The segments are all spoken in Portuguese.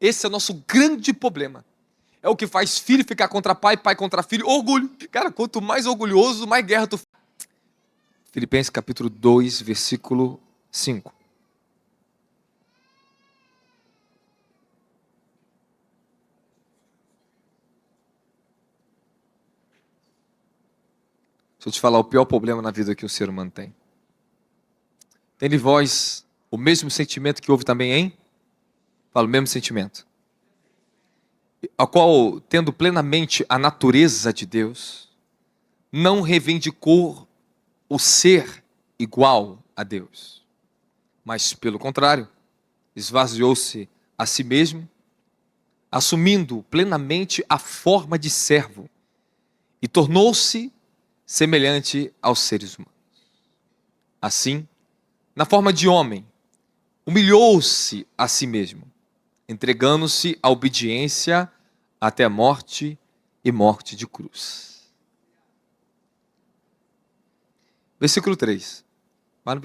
Esse é o nosso grande problema. É o que faz filho ficar contra pai, pai contra filho. Orgulho. Cara, quanto mais orgulhoso, mais guerra tu faz. Filipenses capítulo 2, versículo 5. Deixa eu te falar o pior problema na vida que o ser humano tem. Tem de vós o mesmo sentimento que houve também em? Fala, o mesmo sentimento. Ao qual, tendo plenamente a natureza de Deus, não reivindicou o ser igual a Deus. Mas, pelo contrário, esvaziou-se a si mesmo, assumindo plenamente a forma de servo, e tornou-se semelhante aos seres humanos. Assim, na forma de homem, humilhou-se a si mesmo, entregando-se à obediência até a morte e morte de cruz. Versículo 3. Vai no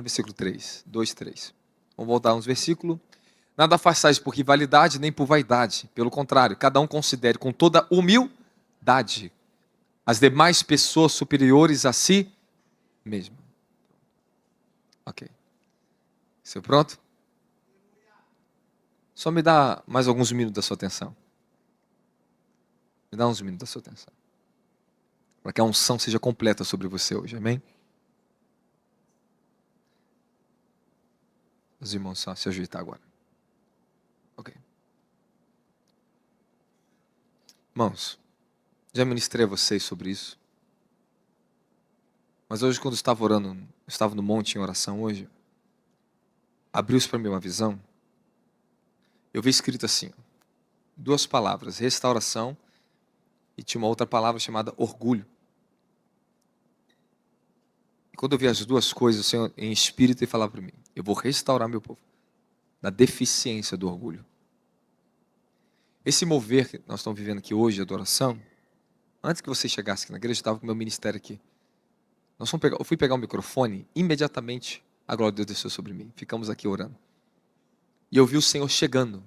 versículo 3, 2, 3. Vamos voltar uns versículos. Nada façais por rivalidade nem por vaidade. Pelo contrário, cada um considere com toda humildade as demais pessoas superiores a si mesmo. Ok. Você pronto? Só me dá mais alguns minutos da sua atenção. Me dá uns minutos da sua atenção. Para que a unção seja completa sobre você hoje, amém? Os irmãos só se ajeitar agora. Ok. Irmãos, já ministrei a vocês sobre isso. Mas hoje, quando eu estava orando, estava no monte em oração hoje, abriu-se para mim uma visão. Eu vi escrito assim, duas palavras, restauração, e tinha uma outra palavra chamada orgulho. E quando eu vi as duas coisas, o Senhor em espírito ele falava para mim, eu vou restaurar meu povo da deficiência do orgulho. Esse mover que nós estamos vivendo aqui hoje, de adoração, antes que você chegasse aqui na igreja, eu estava com o meu ministério aqui. Eu fui pegar o microfone, imediatamente a glória de Deus desceu sobre mim. Ficamos aqui orando. E eu vi o Senhor chegando.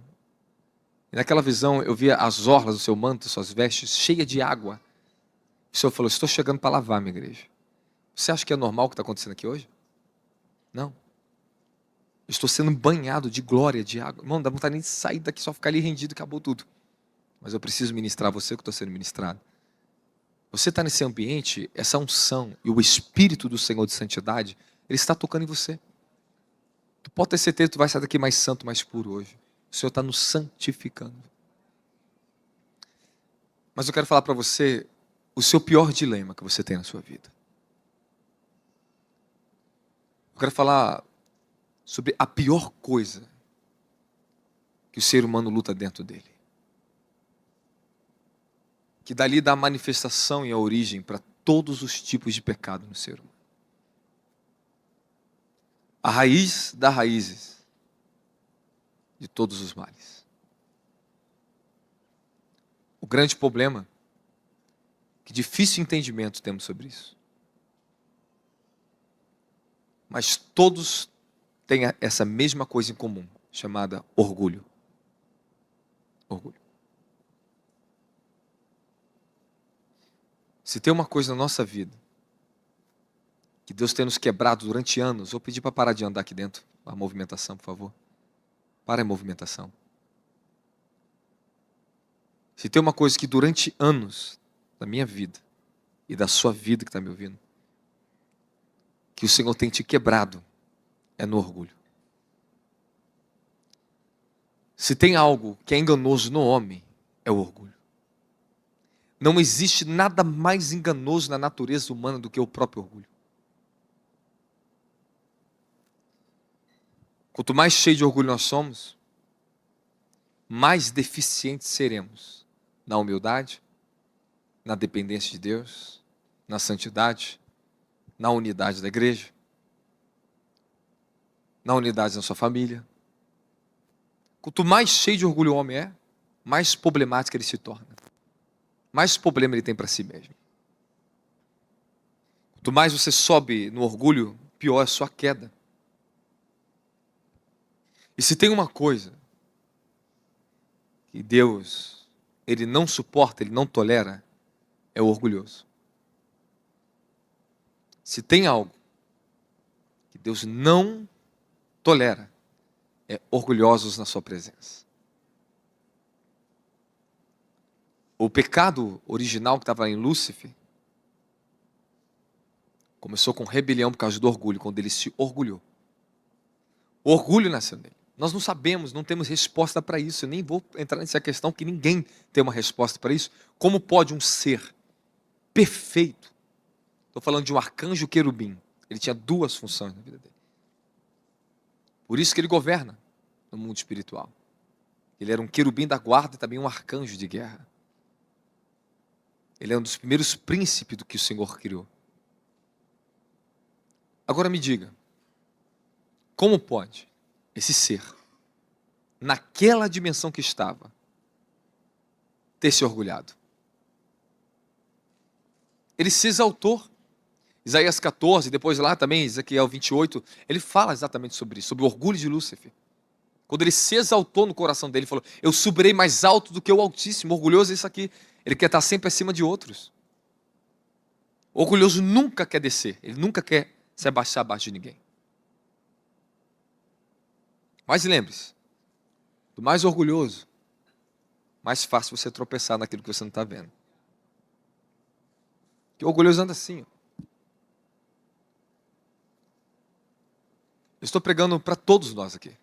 E naquela visão eu via as orlas do seu manto, suas vestes, cheias de água. O Senhor falou, estou chegando para lavar minha igreja. Você acha que é normal o que está acontecendo aqui hoje? Não. Eu estou sendo banhado de glória, de água. Irmão, não dá vontade nem de sair daqui, só ficar ali rendido e acabou tudo. Mas eu preciso ministrar você que estou sendo ministrado. Você está nesse ambiente, essa unção e o Espírito do Senhor de santidade, Ele está tocando em você. Tu pode ter certeza que tu vai sair daqui mais santo, mais puro hoje. O Senhor está nos santificando. Mas eu quero falar para você o seu pior dilema que você tem na sua vida. Eu quero falar sobre a pior coisa que o ser humano luta dentro dele. Que dali dá a manifestação e a origem para todos os tipos de pecado no ser humano. A raiz das raízes de todos os males. O grande problema é que difícil entendimento temos sobre isso. Mas todos têm essa mesma coisa em comum, chamada orgulho. Orgulho. Se tem uma coisa na nossa vida que Deus tem nos quebrado durante anos, vou pedir para parar de andar aqui dentro. A movimentação, por favor. Para a movimentação. Se tem uma coisa que durante anos da minha vida e da sua vida que está me ouvindo, que o Senhor tem te quebrado, é no orgulho. Se tem algo que é enganoso no homem, é o orgulho. Não existe nada mais enganoso na natureza humana do que o próprio orgulho. Quanto mais cheio de orgulho nós somos, mais deficientes seremos na humildade, na dependência de Deus, na santidade, na unidade da igreja, na unidade da sua família. Quanto mais cheio de orgulho o homem é, mais problemático ele se torna. Mais problema ele tem para si mesmo. Quanto mais você sobe no orgulho, pior é a sua queda. E se tem uma coisa que Deus, Ele não suporta, Ele não tolera, é o orgulhoso. Se tem algo que Deus não tolera, é orgulhosos na sua presença. O pecado original que estava em Lúcifer começou com rebelião por causa do orgulho, quando ele se orgulhou. O orgulho nasceu nele. Nós não sabemos, não temos resposta para isso. Eu nem vou entrar nessa questão, que ninguém tem uma resposta para isso. Como pode um ser perfeito, estou falando de um arcanjo querubim, ele tinha duas funções na vida dele. Por isso que ele governa no mundo espiritual. Ele era um querubim da guarda e também um arcanjo de guerra. Ele é um dos primeiros príncipes do que o Senhor criou. Agora me diga, como pode esse ser, naquela dimensão que estava, ter se orgulhado? Ele se exaltou. Isaías 14, depois lá também, Ezequiel 28, ele fala exatamente sobre isso, sobre o orgulho de Lúcifer. Quando ele se exaltou no coração dele, ele falou: eu subirei mais alto do que o Altíssimo. Orgulhoso é isso aqui. Ele quer estar sempre acima de outros. O orgulhoso nunca quer descer, ele nunca quer se abaixar abaixo de ninguém. Mas lembre-se, do mais orgulhoso, mais fácil você tropeçar naquilo que você não está vendo. Porque o orgulhoso anda assim. Eu estou pregando para todos nós aqui.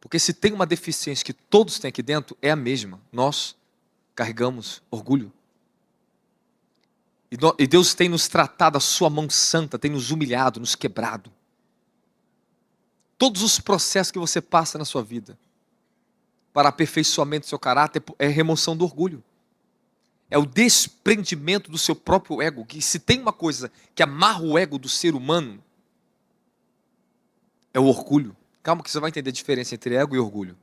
Porque se tem uma deficiência que todos têm aqui dentro, é a mesma. Nós carregamos orgulho. E Deus tem nos tratado, a sua mão santa tem nos humilhado, nos quebrado. Todos os processos que você passa na sua vida para aperfeiçoamento do seu caráter é remoção do orgulho. É o desprendimento do seu próprio ego. Que se tem uma coisa que amarra o ego do ser humano, é o orgulho. Calma que você vai entender a diferença entre ego e orgulho.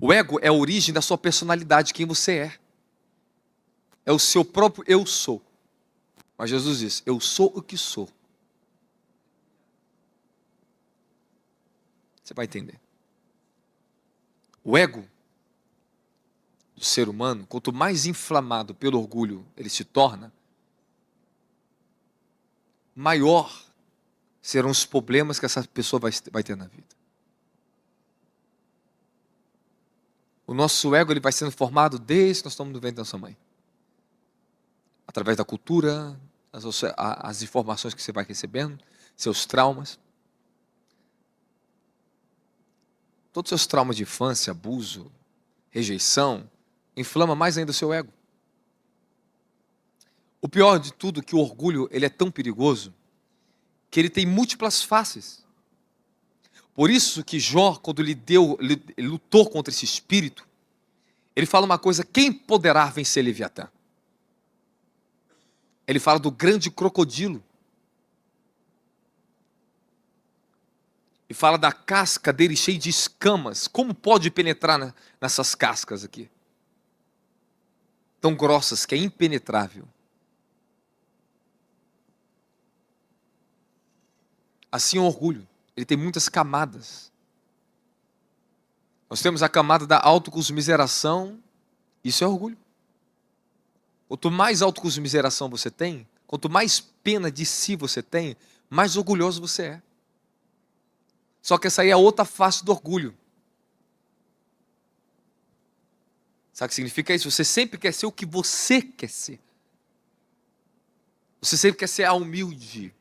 O ego é a origem da sua personalidade, quem você é. É o seu próprio eu sou. Mas Jesus diz: eu sou o que sou. Você vai entender. O ego do ser humano, quanto mais inflamado pelo orgulho ele se torna, maior serão os problemas que essa pessoa vai ter na vida. O nosso ego ele vai sendo formado desde que nós estamos no ventre da nossa mãe. Através da cultura, as informações que você vai recebendo, seus traumas. Todos os seus traumas de infância, abuso, rejeição, inflama mais ainda o seu ego. O pior de tudo é que o orgulho ele é tão perigoso que ele tem múltiplas faces. Por isso que Jó, quando ele lutou contra esse espírito, ele fala uma coisa: quem poderá vencer Leviatã? Ele fala do grande crocodilo. E fala da casca dele cheia de escamas. Como pode penetrar nessas cascas aqui? Tão grossas que é impenetrável. Assim é o orgulho. Ele tem muitas camadas. Nós temos a camada da autocomiseração. Isso é orgulho. Quanto mais autocomiseração você tem, quanto mais pena de si você tem, mais orgulhoso você é. Só que essa aí é a outra face do orgulho. Sabe o que significa isso? Você sempre quer ser o que você quer ser. Você sempre quer ser a humilde.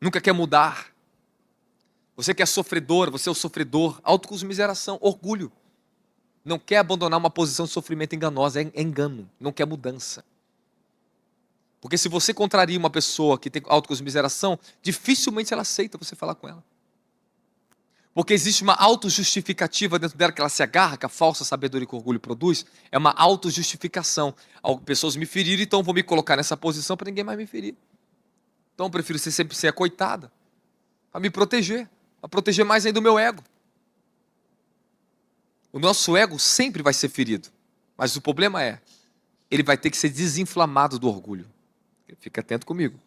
Nunca quer mudar. Você que é sofredor, você é o sofredor. Autocomiseração, orgulho. Não quer abandonar uma posição de sofrimento enganosa, é engano. Não quer mudança. Porque se você contraria uma pessoa que tem autocomiseração, dificilmente ela aceita você falar com ela. Porque existe uma autojustificativa dentro dela que ela se agarra, que a falsa sabedoria que o orgulho produz, é uma autojustificação. Pessoas me feriram, então vou me colocar nessa posição para ninguém mais me ferir. Então eu prefiro sempre ser a coitada, para me proteger, para proteger mais ainda o meu ego. O nosso ego sempre vai ser ferido, mas o problema é, ele vai ter que ser desinflamado do orgulho. Fica atento comigo.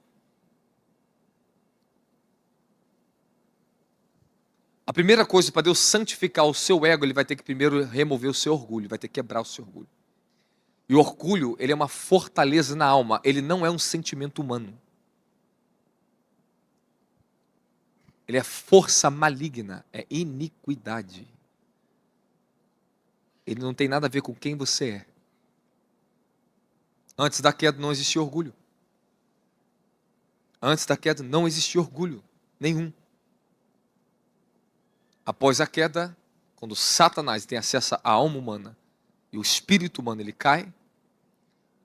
A primeira coisa, para Deus santificar o seu ego, Ele vai ter que primeiro remover o seu orgulho, vai ter que quebrar o seu orgulho. E o orgulho, ele é uma fortaleza na alma, ele não é um sentimento humano. Ele é força maligna, é iniquidade. Ele não tem nada a ver com quem você é. Antes da queda não existia orgulho. Antes da queda não existia orgulho nenhum. Após a queda, quando Satanás tem acesso à alma humana e o espírito humano ele cai,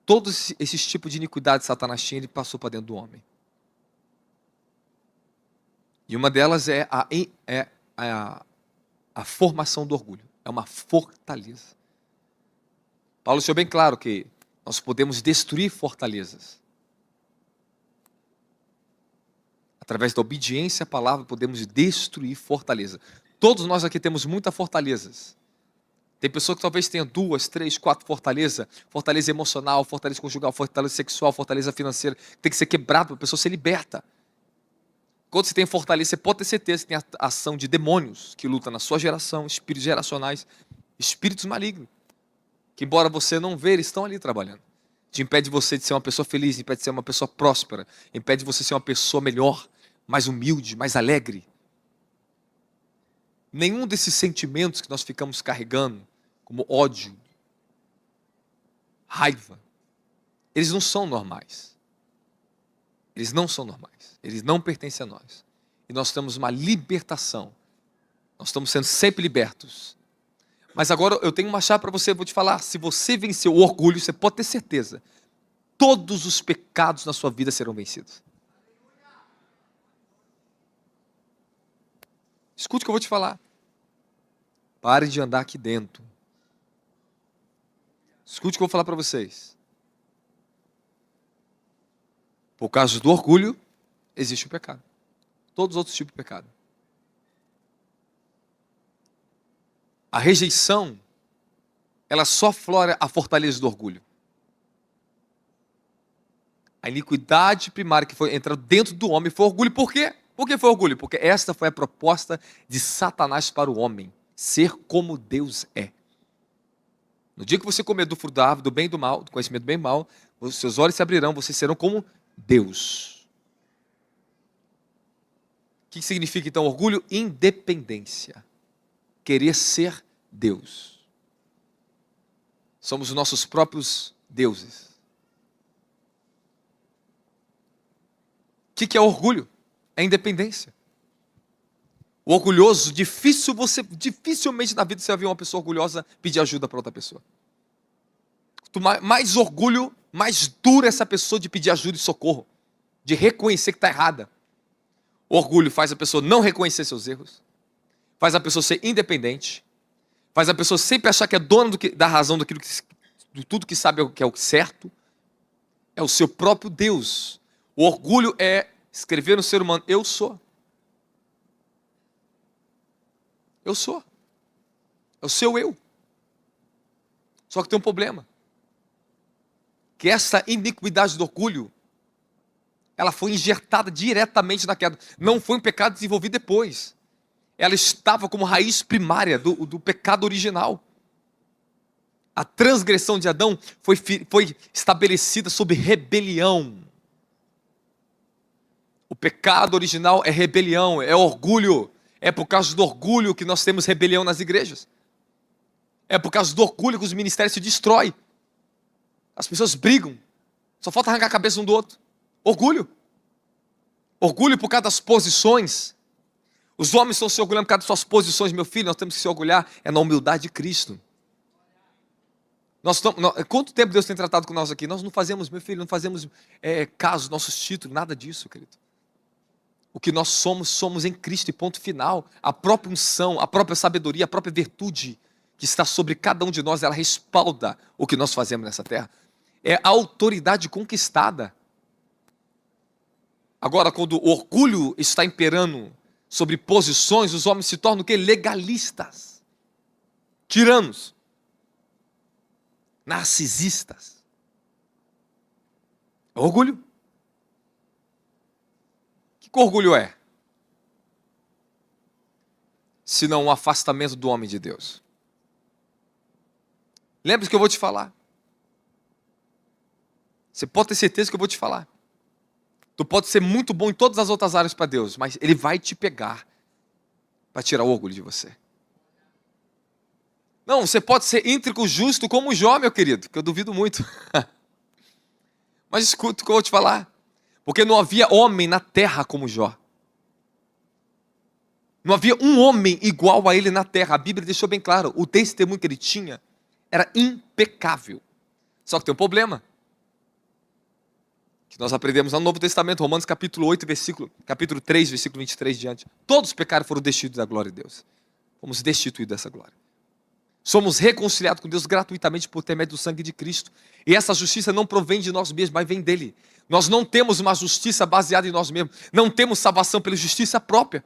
todos esses tipos de iniquidade que Satanás tinha, ele passou para dentro do homem. E uma delas é a formação do orgulho. É uma fortaleza. Paulo deixou bem claro que nós podemos destruir fortalezas. Através da obediência à palavra, podemos destruir fortaleza. Todos nós aqui temos muitas fortalezas. Tem pessoa que talvez tenha 2, 3, 4 fortalezas. Fortaleza emocional, fortaleza conjugal, fortaleza sexual, fortaleza financeira. Tem que ser quebrado para a pessoa ser liberta. Quando você tem fortaleza, você pode ter certeza que tem a ação de demônios que lutam na sua geração, espíritos geracionais, espíritos malignos. Que embora você não ver, eles estão ali trabalhando. Te impede você de ser uma pessoa feliz, impede de ser uma pessoa próspera, impede você de ser uma pessoa melhor, mais humilde, mais alegre. Nenhum desses sentimentos que nós ficamos carregando, como ódio, raiva, eles não são normais. Eles não são normais. Eles não pertencem a nós. E nós temos uma libertação. Nós estamos sendo sempre libertos. Mas agora eu tenho uma chave para você, eu vou te falar. Se você vencer o orgulho, você pode ter certeza. Todos os pecados na sua vida serão vencidos. Escute o que eu vou te falar. Pare de andar aqui dentro. Escute o que eu vou falar para vocês. Por causa do orgulho, existe o pecado. Todos os outros tipos de pecado. A rejeição, ela só aflora a fortaleza do orgulho. A iniquidade primária que foi entrar dentro do homem foi orgulho. Por quê? Por que foi orgulho? Porque esta foi a proposta de Satanás para o homem. Ser como Deus é. No dia que você comer do fruto da árvore, do bem e do mal, do conhecimento do bem e do mal, os seus olhos se abrirão, vocês serão como Deus. O que significa então orgulho? Independência. Querer ser Deus. Somos os nossos próprios deuses. O que é orgulho? É independência. O orgulhoso, dificilmente na vida você vai ver uma pessoa orgulhosa pedir ajuda para outra pessoa. Quanto mais orgulho, mais dura essa pessoa de pedir ajuda e socorro, de reconhecer que está errada. O orgulho faz a pessoa não reconhecer seus erros, faz a pessoa ser independente, faz a pessoa sempre achar que é dona da razão de tudo que sabe que é o certo, é o seu próprio Deus. O orgulho é escrever no ser humano, eu sou. Eu sou. É o seu eu. Só que tem um problema. Que essa iniquidade do orgulho, ela foi injetada diretamente na queda. Não foi um pecado desenvolvido depois. Ela estava como raiz primária do pecado original. A transgressão de Adão foi estabelecida sob rebelião. O pecado original é rebelião, é orgulho. É por causa do orgulho que nós temos rebelião nas igrejas. É por causa do orgulho que os ministérios se destroem. As pessoas brigam. Só falta arrancar a cabeça um do outro. Orgulho. Orgulho por causa das posições. Os homens estão se orgulhando por causa das suas posições, meu filho. Nós temos que se orgulhar na humildade de Cristo. Quanto tempo Deus tem tratado com nós aqui? Nós não fazemos, meu filho, não fazemos caso, nossos títulos, nada disso, querido. O que nós somos em Cristo e ponto final. A própria unção, a própria sabedoria, a própria virtude que está sobre cada um de nós, ela respalda o que nós fazemos nessa terra. É a autoridade conquistada. Agora, quando o orgulho está imperando sobre posições, os homens se tornam o quê? Legalistas. Tiranos. Narcisistas. É orgulho. O que orgulho é? senão o afastamento do homem de Deus. Lembre-se que eu vou te falar. Você pode ter certeza que eu vou te falar. Tu pode ser muito bom em todas as outras áreas para Deus, mas Ele vai te pegar para tirar o orgulho de você. Não, você pode ser íntegro, justo como Jó, meu querido, que eu duvido muito. Mas escuta o que eu vou te falar. Porque não havia homem na terra como Jó. Não havia um homem igual a ele na terra. A Bíblia deixou bem claro, o testemunho que ele tinha era impecável. Só que tem um problema. Que nós aprendemos no Novo Testamento, Romanos capítulo 8, capítulo 3, versículo 23 diante. Todos pecaram e foram destituídos da glória de Deus. Fomos destituídos dessa glória. Somos reconciliados com Deus gratuitamente por intermédio do sangue de Cristo. E essa justiça não provém de nós mesmos, mas vem dele. Nós não temos uma justiça baseada em nós mesmos. Não temos salvação pela justiça própria.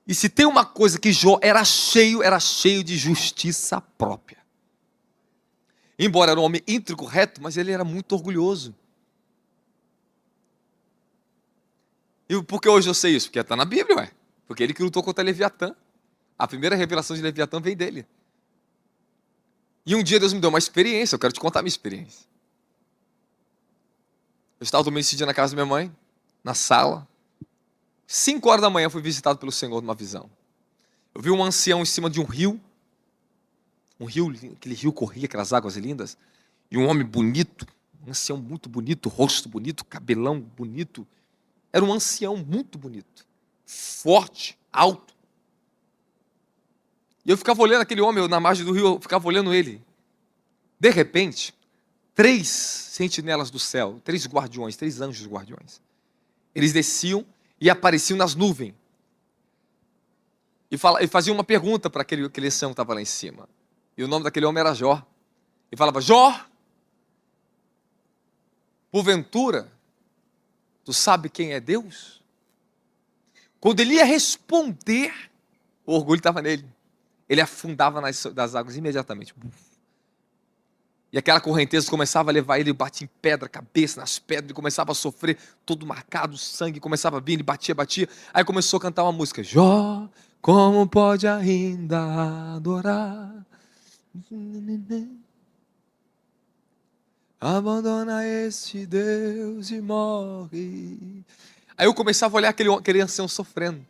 E se tem uma coisa que Jó era cheio de justiça própria. Embora era um homem íntegro, reto, mas ele era muito orgulhoso. E por que hoje eu sei isso? Porque está na Bíblia, ué. Porque ele que lutou contra Leviatã. A primeira revelação de Leviatã vem dele. E um dia Deus me deu uma experiência, eu quero te contar a minha experiência. Eu estava dormindo esse dia na casa da minha mãe, na sala. 5 horas da manhã fui visitado pelo Senhor numa visão. Eu vi um ancião em cima de um rio. Um rio, aquele rio corria, aquelas águas lindas. E um homem bonito, um ancião muito bonito, rosto bonito, cabelão bonito. Era um ancião muito bonito, forte, alto. E eu ficava olhando aquele homem na margem do rio, eu ficava olhando ele. De repente, 3 sentinelas do céu, 3 guardiões, 3 anjos guardiões. Eles desciam e apareciam nas nuvens. E faziam uma pergunta para aquele ancião que estava lá em cima. E o nome daquele homem era Jó. E falava, Jó, porventura, tu sabe quem é Deus? Quando ele ia responder, o orgulho estava nele. Ele afundava das águas imediatamente. E aquela correnteza começava a levar ele, batia em pedra, cabeça nas pedras, ele começava a sofrer, todo marcado, sangue começava a vir, ele batia. Aí começou a cantar uma música. Jó, como pode ainda adorar? Abandona este Deus e morre. Aí eu começava a olhar aquele ancião sofrendo.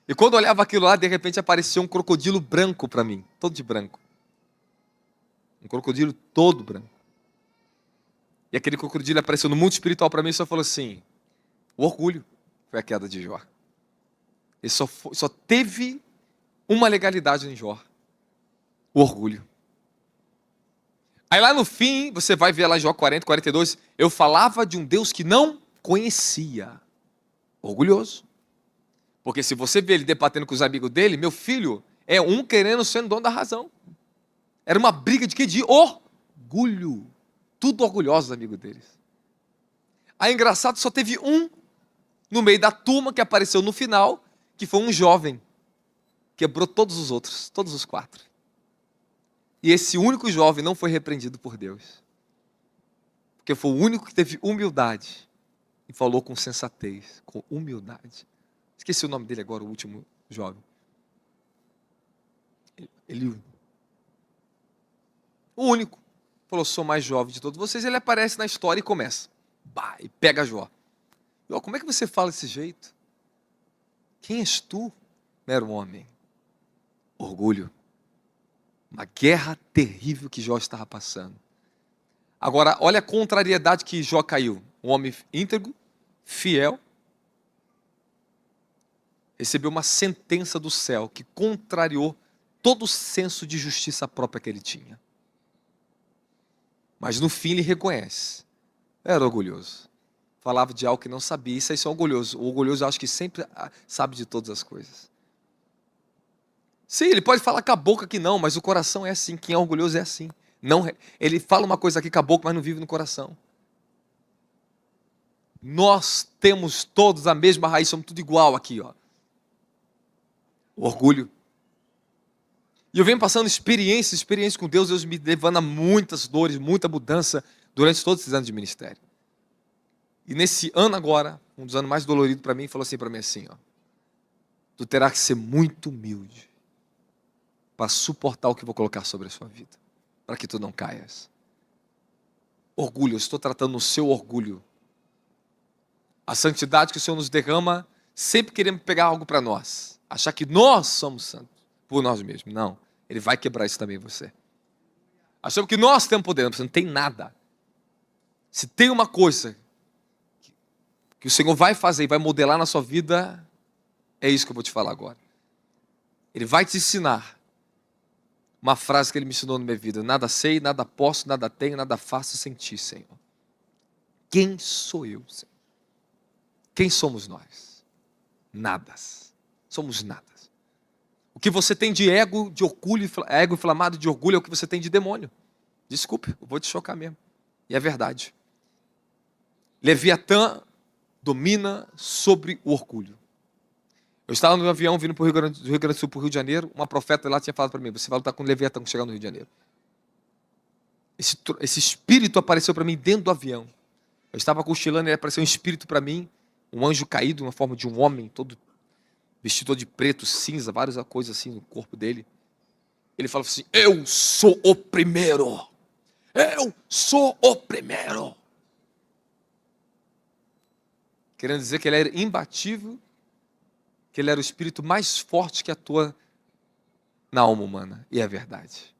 E quando eu olhava aquilo lá, de repente apareceu um crocodilo branco para mim, todo de branco. Um crocodilo todo branco. E aquele crocodilo apareceu no mundo espiritual para mim e só falou assim, o orgulho foi a queda de Jó. Ele só teve uma legalidade em Jó, o orgulho. Aí lá no fim, você vai ver lá em Jó 40, 42, eu falava de um Deus que não conhecia. Orgulhoso. Porque se você vê ele debatendo com os amigos dele, meu filho, é um querendo ser dono da razão. Era uma briga de quê? De orgulho. Tudo orgulhosos, amigos deles. Aí engraçado, só teve um no meio da turma que apareceu no final, que foi um jovem. Quebrou todos os outros, todos os 4. E esse único jovem não foi repreendido por Deus. Porque foi o único que teve humildade. E falou com sensatez, com humildade. Esqueci o nome dele agora, o último jovem. Ele, o único. Falou, sou mais jovem de todos vocês. Ele aparece na história e começa. Bah, e pega Jó. Jó, como é que você fala desse jeito? Quem és tu, mero homem? Orgulho. Uma guerra terrível que Jó estava passando. Agora, olha a contrariedade que Jó caiu. Um homem íntegro, fiel, recebeu uma sentença do céu que contrariou todo o senso de justiça própria que ele tinha. Mas no fim ele reconhece. Era orgulhoso. Falava de algo que não sabia. Isso aí é orgulhoso. O orgulhoso acho que sempre sabe de todas as coisas. Sim, ele pode falar com a boca que não, mas o coração é assim. Quem é orgulhoso é assim. Não, ele fala uma coisa aqui com a boca, mas não vive no coração. Nós temos todos a mesma raiz, somos tudo igual aqui, ó. O orgulho. E eu venho passando experiência com Deus, Deus me levando a muitas dores, muita mudança durante todos esses anos de ministério. E nesse ano agora, um dos anos mais doloridos para mim, falou assim para mim assim, ó. tu terá que ser muito humilde para suportar o que eu vou colocar sobre a sua vida, para que tu não caias. Orgulho, eu estou tratando o seu orgulho. A santidade que o Senhor nos derrama, sempre querendo pegar algo para nós. Achar que nós somos santos por nós mesmos. Não, Ele vai quebrar isso também em você. Achando que nós temos poder, você não tem nada. Se tem uma coisa que o Senhor vai fazer e vai modelar na sua vida, é isso que eu vou te falar agora. Ele vai te ensinar uma frase que Ele me ensinou na minha vida: nada sei, nada posso, nada tenho, nada faço sem Ti, Senhor. Quem sou eu, Senhor? Quem somos nós? Nadas. Somos nadas. O que você tem de ego, de orgulho, ego inflamado de orgulho, é o que você tem de demônio. Desculpe, eu vou te chocar mesmo. E é verdade. Leviatã domina sobre o orgulho. Eu estava no avião vindo do Rio Grande do Sul para o Rio de Janeiro. Uma profeta lá tinha falado para mim: você vai lutar com o Leviatã quando chegar no Rio de Janeiro. Esse espírito apareceu para mim dentro do avião. Eu estava cochilando e apareceu um espírito para mim, um anjo caído na forma de um homem, todo vestido todo de preto, cinza, várias coisas assim no corpo dele. Ele falava assim: eu sou o primeiro. Eu sou o primeiro. Querendo dizer que ele era imbatível, que ele era o espírito mais forte que atua na alma humana. E é verdade.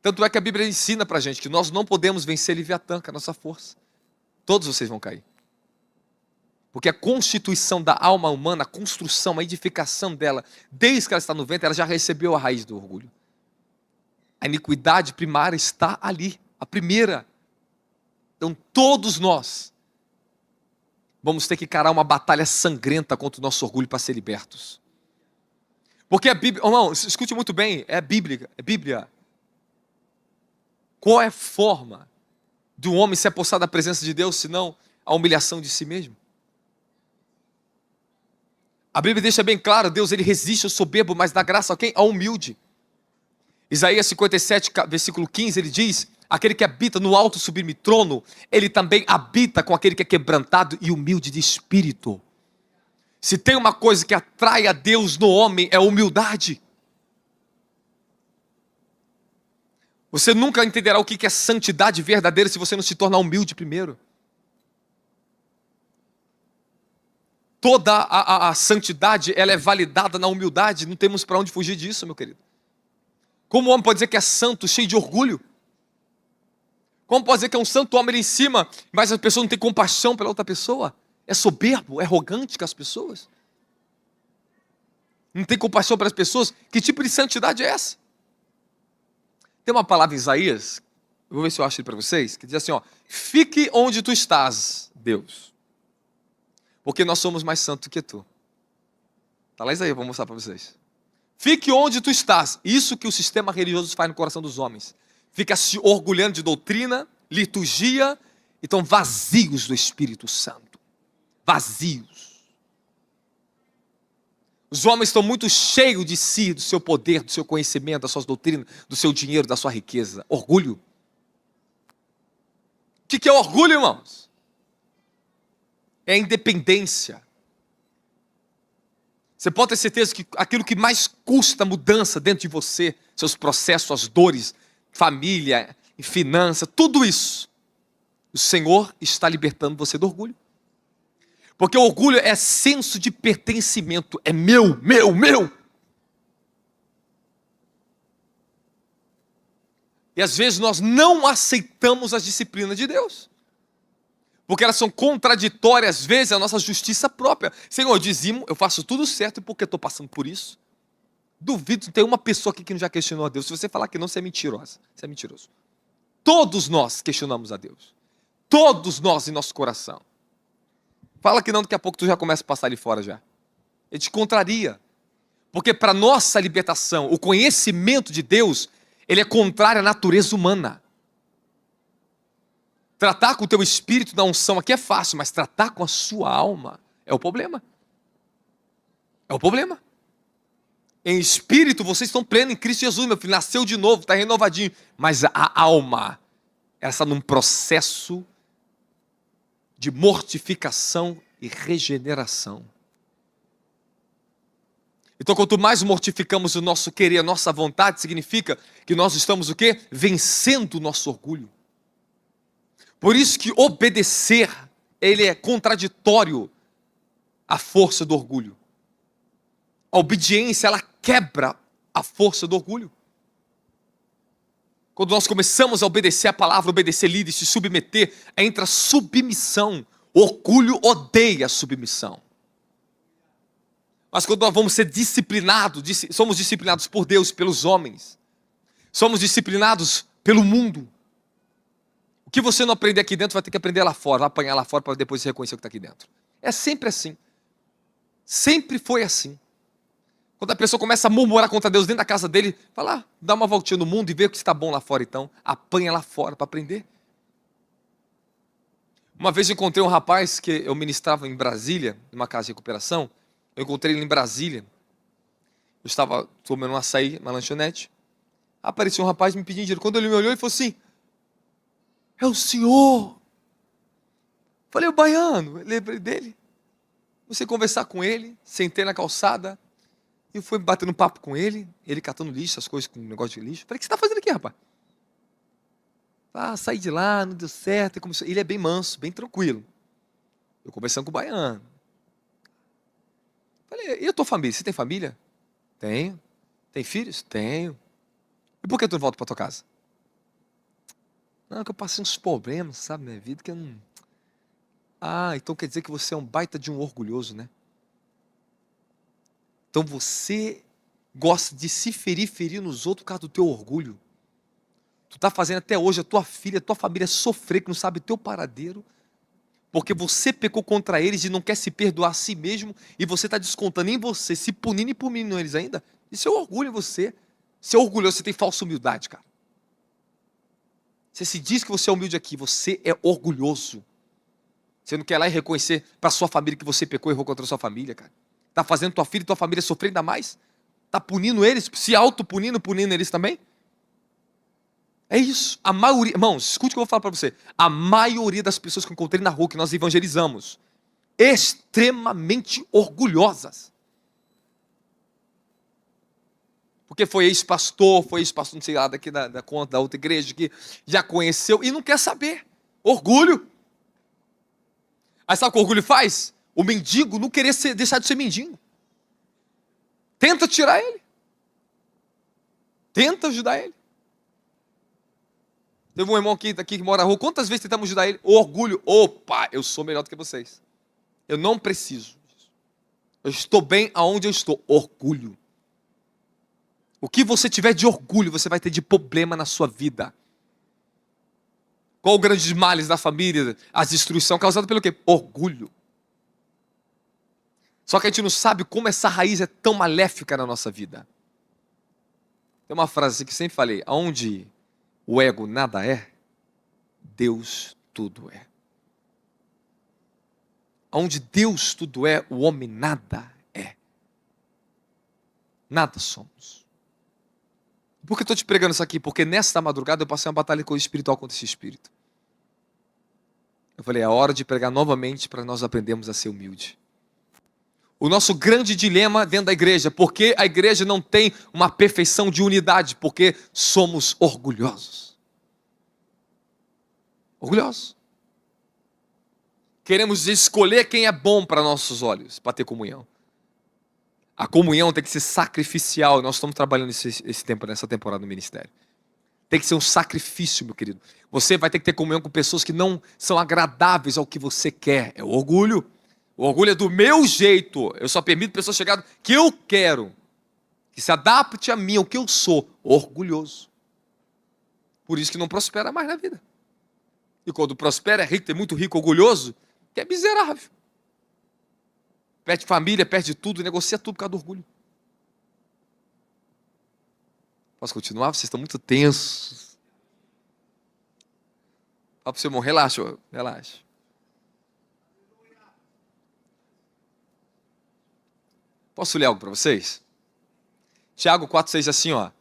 Tanto é que a Bíblia ensina pra gente que nós não podemos vencer Leviatã com a nossa força. Todos vocês vão cair. Porque a constituição da alma humana, a construção, a edificação dela, desde que ela está no ventre, ela já recebeu a raiz do orgulho. A iniquidade primária está ali, a primeira. Então todos nós vamos ter que encarar uma batalha sangrenta contra o nosso orgulho para ser libertos. Porque a Bíblia, irmão, escute muito bem, é Bíblia. Qual é a forma do homem se apossar da presença de Deus, senão a humilhação de si mesmo? A Bíblia deixa bem claro: Deus ele resiste ao soberbo, mas dá graça a quem? Ao humilde. Isaías 57, versículo 15, ele diz: aquele que habita no alto sublime trono, ele também habita com aquele que é quebrantado e humilde de espírito. Se tem uma coisa que atrai a Deus no homem, é a humildade. Você nunca entenderá o que é santidade verdadeira se você não se tornar humilde primeiro. Toda a santidade, ela é validada na humildade. Não temos para onde fugir disso, meu querido. Como o homem pode dizer que é santo, cheio de orgulho? Como pode dizer que é um santo homem ali em cima, mas a pessoa não tem compaixão pela outra pessoa? É soberbo, é arrogante com as pessoas? Não tem compaixão pelas pessoas? Que tipo de santidade é essa? Tem uma palavra em Isaías, eu vou ver se eu acho ele para vocês, que diz assim, ó: fique onde tu estás, Deus, porque nós somos mais santos que tu. Está lá Isaías, vou mostrar para vocês. Fique onde tu estás. Isso que o sistema religioso faz no coração dos homens. Fica se orgulhando de doutrina, liturgia, e estão vazios do Espírito Santo. Vazios. Os homens estão muito cheios de si, do seu poder, do seu conhecimento, das suas doutrinas, do seu dinheiro, da sua riqueza. Orgulho. O que é orgulho, irmãos? É a independência. Você pode ter certeza que aquilo que mais custa mudança dentro de você, seus processos, suas dores, família, finança, tudo isso, o Senhor está libertando você do orgulho. Porque o orgulho é senso de pertencimento, é meu. E às vezes nós não aceitamos as disciplinas de Deus. Porque elas são contraditórias, às vezes, à nossa justiça própria. Senhor, eu dizimo, eu faço tudo certo, e porque estou passando por isso? Duvido que tem uma pessoa aqui que não já questionou a Deus. Se você falar que não, você é mentirosa. Você é mentiroso. Todos nós questionamos a Deus. Todos nós em nosso coração. Fala que não, daqui a pouco tu já começa a passar ali fora já. Ele te contraria. Porque para nossa libertação, o conhecimento de Deus, ele é contrário à natureza humana. Tratar com o teu espírito na unção aqui é fácil, mas tratar com a sua alma é o problema. É o problema. Em espírito, vocês estão plenos em Cristo Jesus, meu filho. Nasceu de novo, está renovadinho. Mas a alma, ela está num processo de mortificação e regeneração. Então, quanto mais mortificamos o nosso querer, a nossa vontade, significa que nós estamos o quê? Vencendo o nosso orgulho. Por isso que obedecer, ele é contraditório à força do orgulho. A obediência, ela quebra a força do orgulho. Quando nós começamos a obedecer a palavra, obedecer líderes, se submeter, entra a submissão. O orgulho odeia a submissão. Mas quando nós vamos ser disciplinados, somos disciplinados por Deus, pelos homens, somos disciplinados pelo mundo. O que você não aprender aqui dentro, vai ter que aprender lá fora, vai apanhar lá fora para depois reconhecer o que está aqui dentro. É sempre assim. Sempre foi assim. Quando a pessoa começa a murmurar contra Deus dentro da casa dele, fala, dá uma voltinha no mundo e vê o que está bom lá fora então. Apanha lá fora para aprender. Uma vez eu encontrei um rapaz que eu ministrava em Brasília, numa casa de recuperação. Eu encontrei ele em Brasília. Eu estava tomando um açaí, uma lanchonete. Apareceu um rapaz me pedindo dinheiro. Quando ele me olhou, ele falou assim, é o senhor. Falei, o baiano. Eu lembrei dele. Comecei a conversar com ele, sentei na calçada. E fui batendo papo com ele, ele catando lixo, as coisas com um negócio de lixo. Falei, o que você está fazendo aqui, rapaz? Saí de lá, não deu certo. Ele é bem manso, bem tranquilo. Eu conversando com o baiano. Falei, e a tua família? Você tem família? Tenho. Tem filhos? Tenho. E por que tu não volta para tua casa? Não, que eu passei uns problemas, sabe, na minha vida, que eu não... Ah, então quer dizer que você é um baita de um orgulhoso, né? Então você gosta de se ferir nos outros por causa do teu orgulho. Tu está fazendo até hoje a tua filha, a tua família sofrer, que não sabe o teu paradeiro, porque você pecou contra eles e não quer se perdoar a si mesmo, e você está descontando em você, se punindo e punindo eles ainda. Isso é orgulho em você. Você é orgulhoso, você tem falsa humildade, cara. Você se diz que você é humilde aqui, você é orgulhoso. Você não quer ir lá e reconhecer para sua família que você pecou e errou contra a sua família, cara. Está fazendo tua filha e tua família sofrer ainda mais? Está punindo eles, se auto-punindo, punindo eles também? É isso. A maioria, irmãos, escute o que eu vou falar para você. A maioria das pessoas que eu encontrei na rua, que nós evangelizamos, extremamente orgulhosas. Porque foi ex-pastor não sei lá, daqui da conta da outra igreja, que já conheceu e não quer saber. Orgulho. Aí sabe o que o orgulho faz? O mendigo não querer deixar de ser mendigo. Tenta tirar ele. Tenta ajudar ele. Teve um irmão aqui que mora na rua. Quantas vezes tentamos ajudar ele? O orgulho. Opa, eu sou melhor do que vocês. Eu não preciso. Eu estou bem aonde eu estou. Orgulho. O que você tiver de orgulho, você vai ter de problema na sua vida. Qual o grande males da família? A destruição causada pelo quê? Orgulho. Só que a gente não sabe como essa raiz é tão maléfica na nossa vida. Tem uma frase que sempre falei, aonde o ego nada é, Deus tudo é. Aonde Deus tudo é, o homem nada é. Nada somos. Por que eu estou te pregando isso aqui? Porque nesta madrugada eu passei uma batalha espiritual contra esse espírito. Eu falei, é hora de pregar novamente para nós aprendermos a ser humilde. O nosso grande dilema dentro da igreja, porque a igreja não tem uma perfeição de unidade, porque somos orgulhosos. Orgulhosos. Queremos escolher quem é bom para nossos olhos, para ter comunhão. A comunhão tem que ser sacrificial, nós estamos trabalhando esse tempo, nessa temporada do ministério. Tem que ser um sacrifício, meu querido. Você vai ter que ter comunhão com pessoas que não são agradáveis ao que você quer. É o orgulho. O orgulho é do meu jeito. Eu só permito pessoas chegarem que eu quero. Que se adapte a mim, ao que eu sou. Orgulhoso. Por isso que não prospera mais na vida. E quando prospera, é rico, tem muito rico, orgulhoso, que é miserável. Perde família, perde tudo, negocia tudo por causa do orgulho. Posso continuar? Vocês estão muito tensos. Fala para o seu irmão, relaxa, relaxa. Posso ler algo para vocês? Tiago 4,6 diz assim, ó.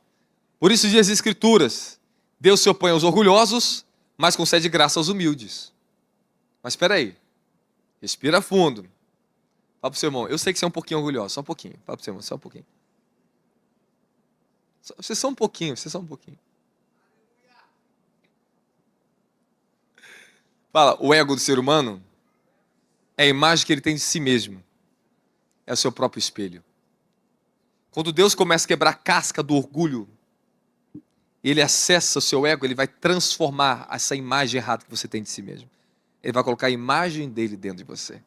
Por isso diz as Escrituras, Deus se opõe aos orgulhosos, mas concede graça aos humildes. Mas espera aí, respira fundo. Fala pro seu irmão, eu sei que você é um pouquinho orgulhoso, só um pouquinho. Fala pro seu irmão, só um pouquinho. Você só um pouquinho, você só um pouquinho. Fala, o ego do ser humano é a imagem que ele tem de si mesmo. É o seu próprio espelho. Quando Deus começa a quebrar a casca do orgulho, ele acessa o seu ego, ele vai transformar essa imagem errada que você tem de si mesmo. Ele vai colocar a imagem dele dentro de você.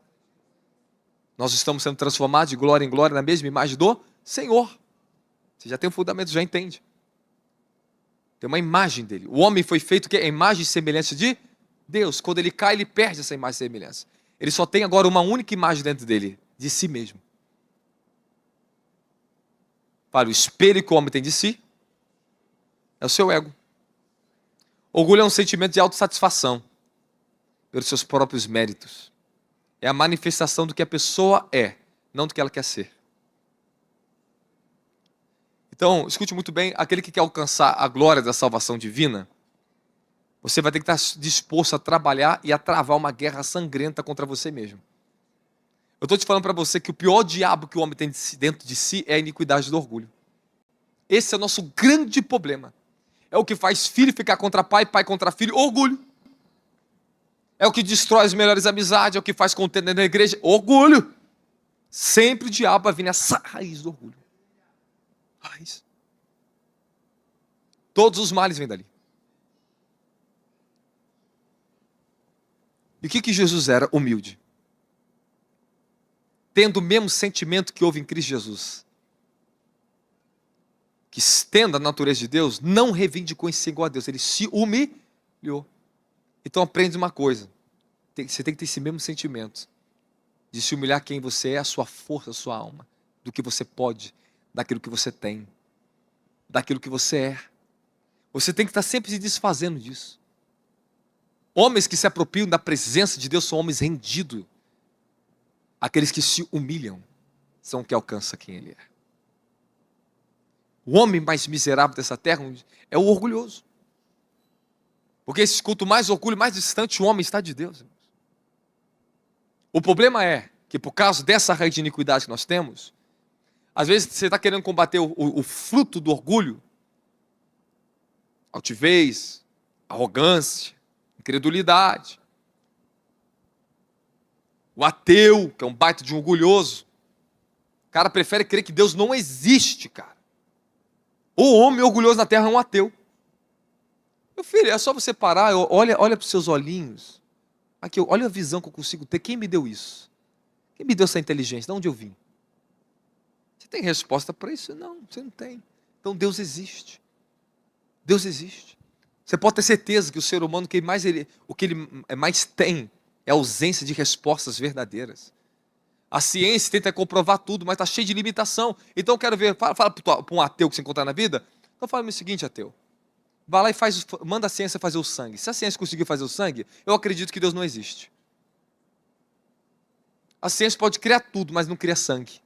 Nós estamos sendo transformados de glória em glória na mesma imagem do Senhor. Você já tem um fundamento, já entende. Tem uma imagem dele. O homem foi feito que é a imagem e semelhança de Deus. Quando ele cai, ele perde essa imagem e semelhança. Ele só tem agora uma única imagem dentro dele, de si mesmo. Para o espelho que o homem tem de si, é o seu ego. Orgulho é um sentimento de autossatisfação pelos seus próprios méritos. É a manifestação do que a pessoa é, não do que ela quer ser. Então, escute muito bem, aquele que quer alcançar a glória da salvação divina, você vai ter que estar disposto a trabalhar e a travar uma guerra sangrenta contra você mesmo. Eu estou te falando para você que o pior diabo que o homem tem dentro de si é a iniquidade do orgulho. Esse é o nosso grande problema. É o que faz filho ficar contra pai, pai contra filho, orgulho. É o que destrói as melhores amizades, é o que faz contenda na igreja, orgulho. Sempre o diabo vai vir nessa raiz do orgulho. Raiz. Todos os males vêm dali. E o que Jesus era? Humilde. Tendo o mesmo sentimento que houve em Cristo Jesus. Que estenda a natureza de Deus, não reivindicou em si igual a Deus, ele se humilhou. Então aprende uma coisa, você tem que ter esse mesmo sentimento, de se humilhar quem você é, a sua força, a sua alma, do que você pode, daquilo que você tem, daquilo que você é. Você tem que estar sempre se desfazendo disso. Homens que se apropriam da presença de Deus são homens rendidos. Aqueles que se humilham são os que alcançam quem Ele é. O homem mais miserável dessa terra é o orgulhoso. Porque quanto mais orgulho, mais distante o homem está de Deus. O problema é que por causa dessa raiz de iniquidade que nós temos, às vezes você está querendo combater o fruto do orgulho, altivez, arrogância, incredulidade. O ateu, que é um baita de um orgulhoso, o cara prefere crer que Deus não existe, cara. O homem orgulhoso na terra é um ateu. Meu filho, é só você parar, olha para os seus olhinhos. Aqui, olha a visão que eu consigo ter. Quem me deu isso? Quem me deu essa inteligência? De onde eu vim? Você tem resposta para isso? Não, você não tem. Então Deus existe. Deus existe. Você pode ter certeza que o ser humano, o que ele mais tem é a ausência de respostas verdadeiras. A ciência tenta comprovar tudo, mas está cheio de limitação. Então eu quero ver, fala para um ateu que você encontrar na vida, então fala-me o seguinte, ateu. Vai lá e manda a ciência fazer o sangue. Se a ciência conseguir fazer o sangue, eu acredito que Deus não existe. A ciência pode criar tudo, mas não cria sangue.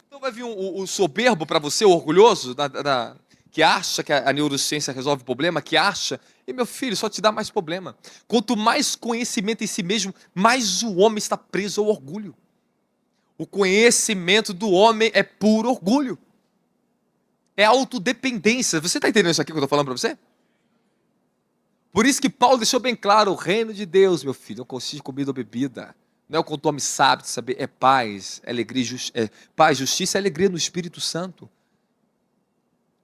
Então vai vir o soberbo para você, o orgulhoso, que acha que a neurociência resolve o problema, que acha, e meu filho, só te dá mais problema. Quanto mais conhecimento em si mesmo, mais o homem está preso ao orgulho. O conhecimento do homem é puro orgulho. É autodependência. Você está entendendo isso aqui que eu estou falando para você? Por isso que Paulo deixou bem claro, o reino de Deus, meu filho, não consiste em comida ou bebida. Não é o quanto o homem sabe de saber, é paz, alegria, paz, justiça e alegria no Espírito Santo.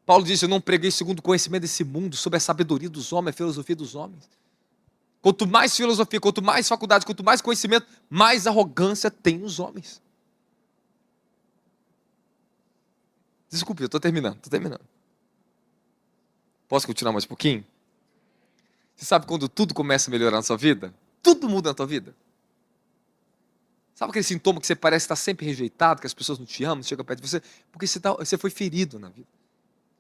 Paulo diz, eu não preguei segundo o conhecimento desse mundo, sobre a sabedoria dos homens, a filosofia dos homens. Quanto mais filosofia, quanto mais faculdade, quanto mais conhecimento, mais arrogância tem os homens. Desculpe, eu estou terminando. Posso continuar mais um pouquinho? Você sabe quando tudo começa a melhorar na sua vida? Tudo muda na tua vida. Sabe aquele sintoma que você parece estar sempre rejeitado, que as pessoas não te amam, não chegam perto de você? Porque você foi ferido na vida.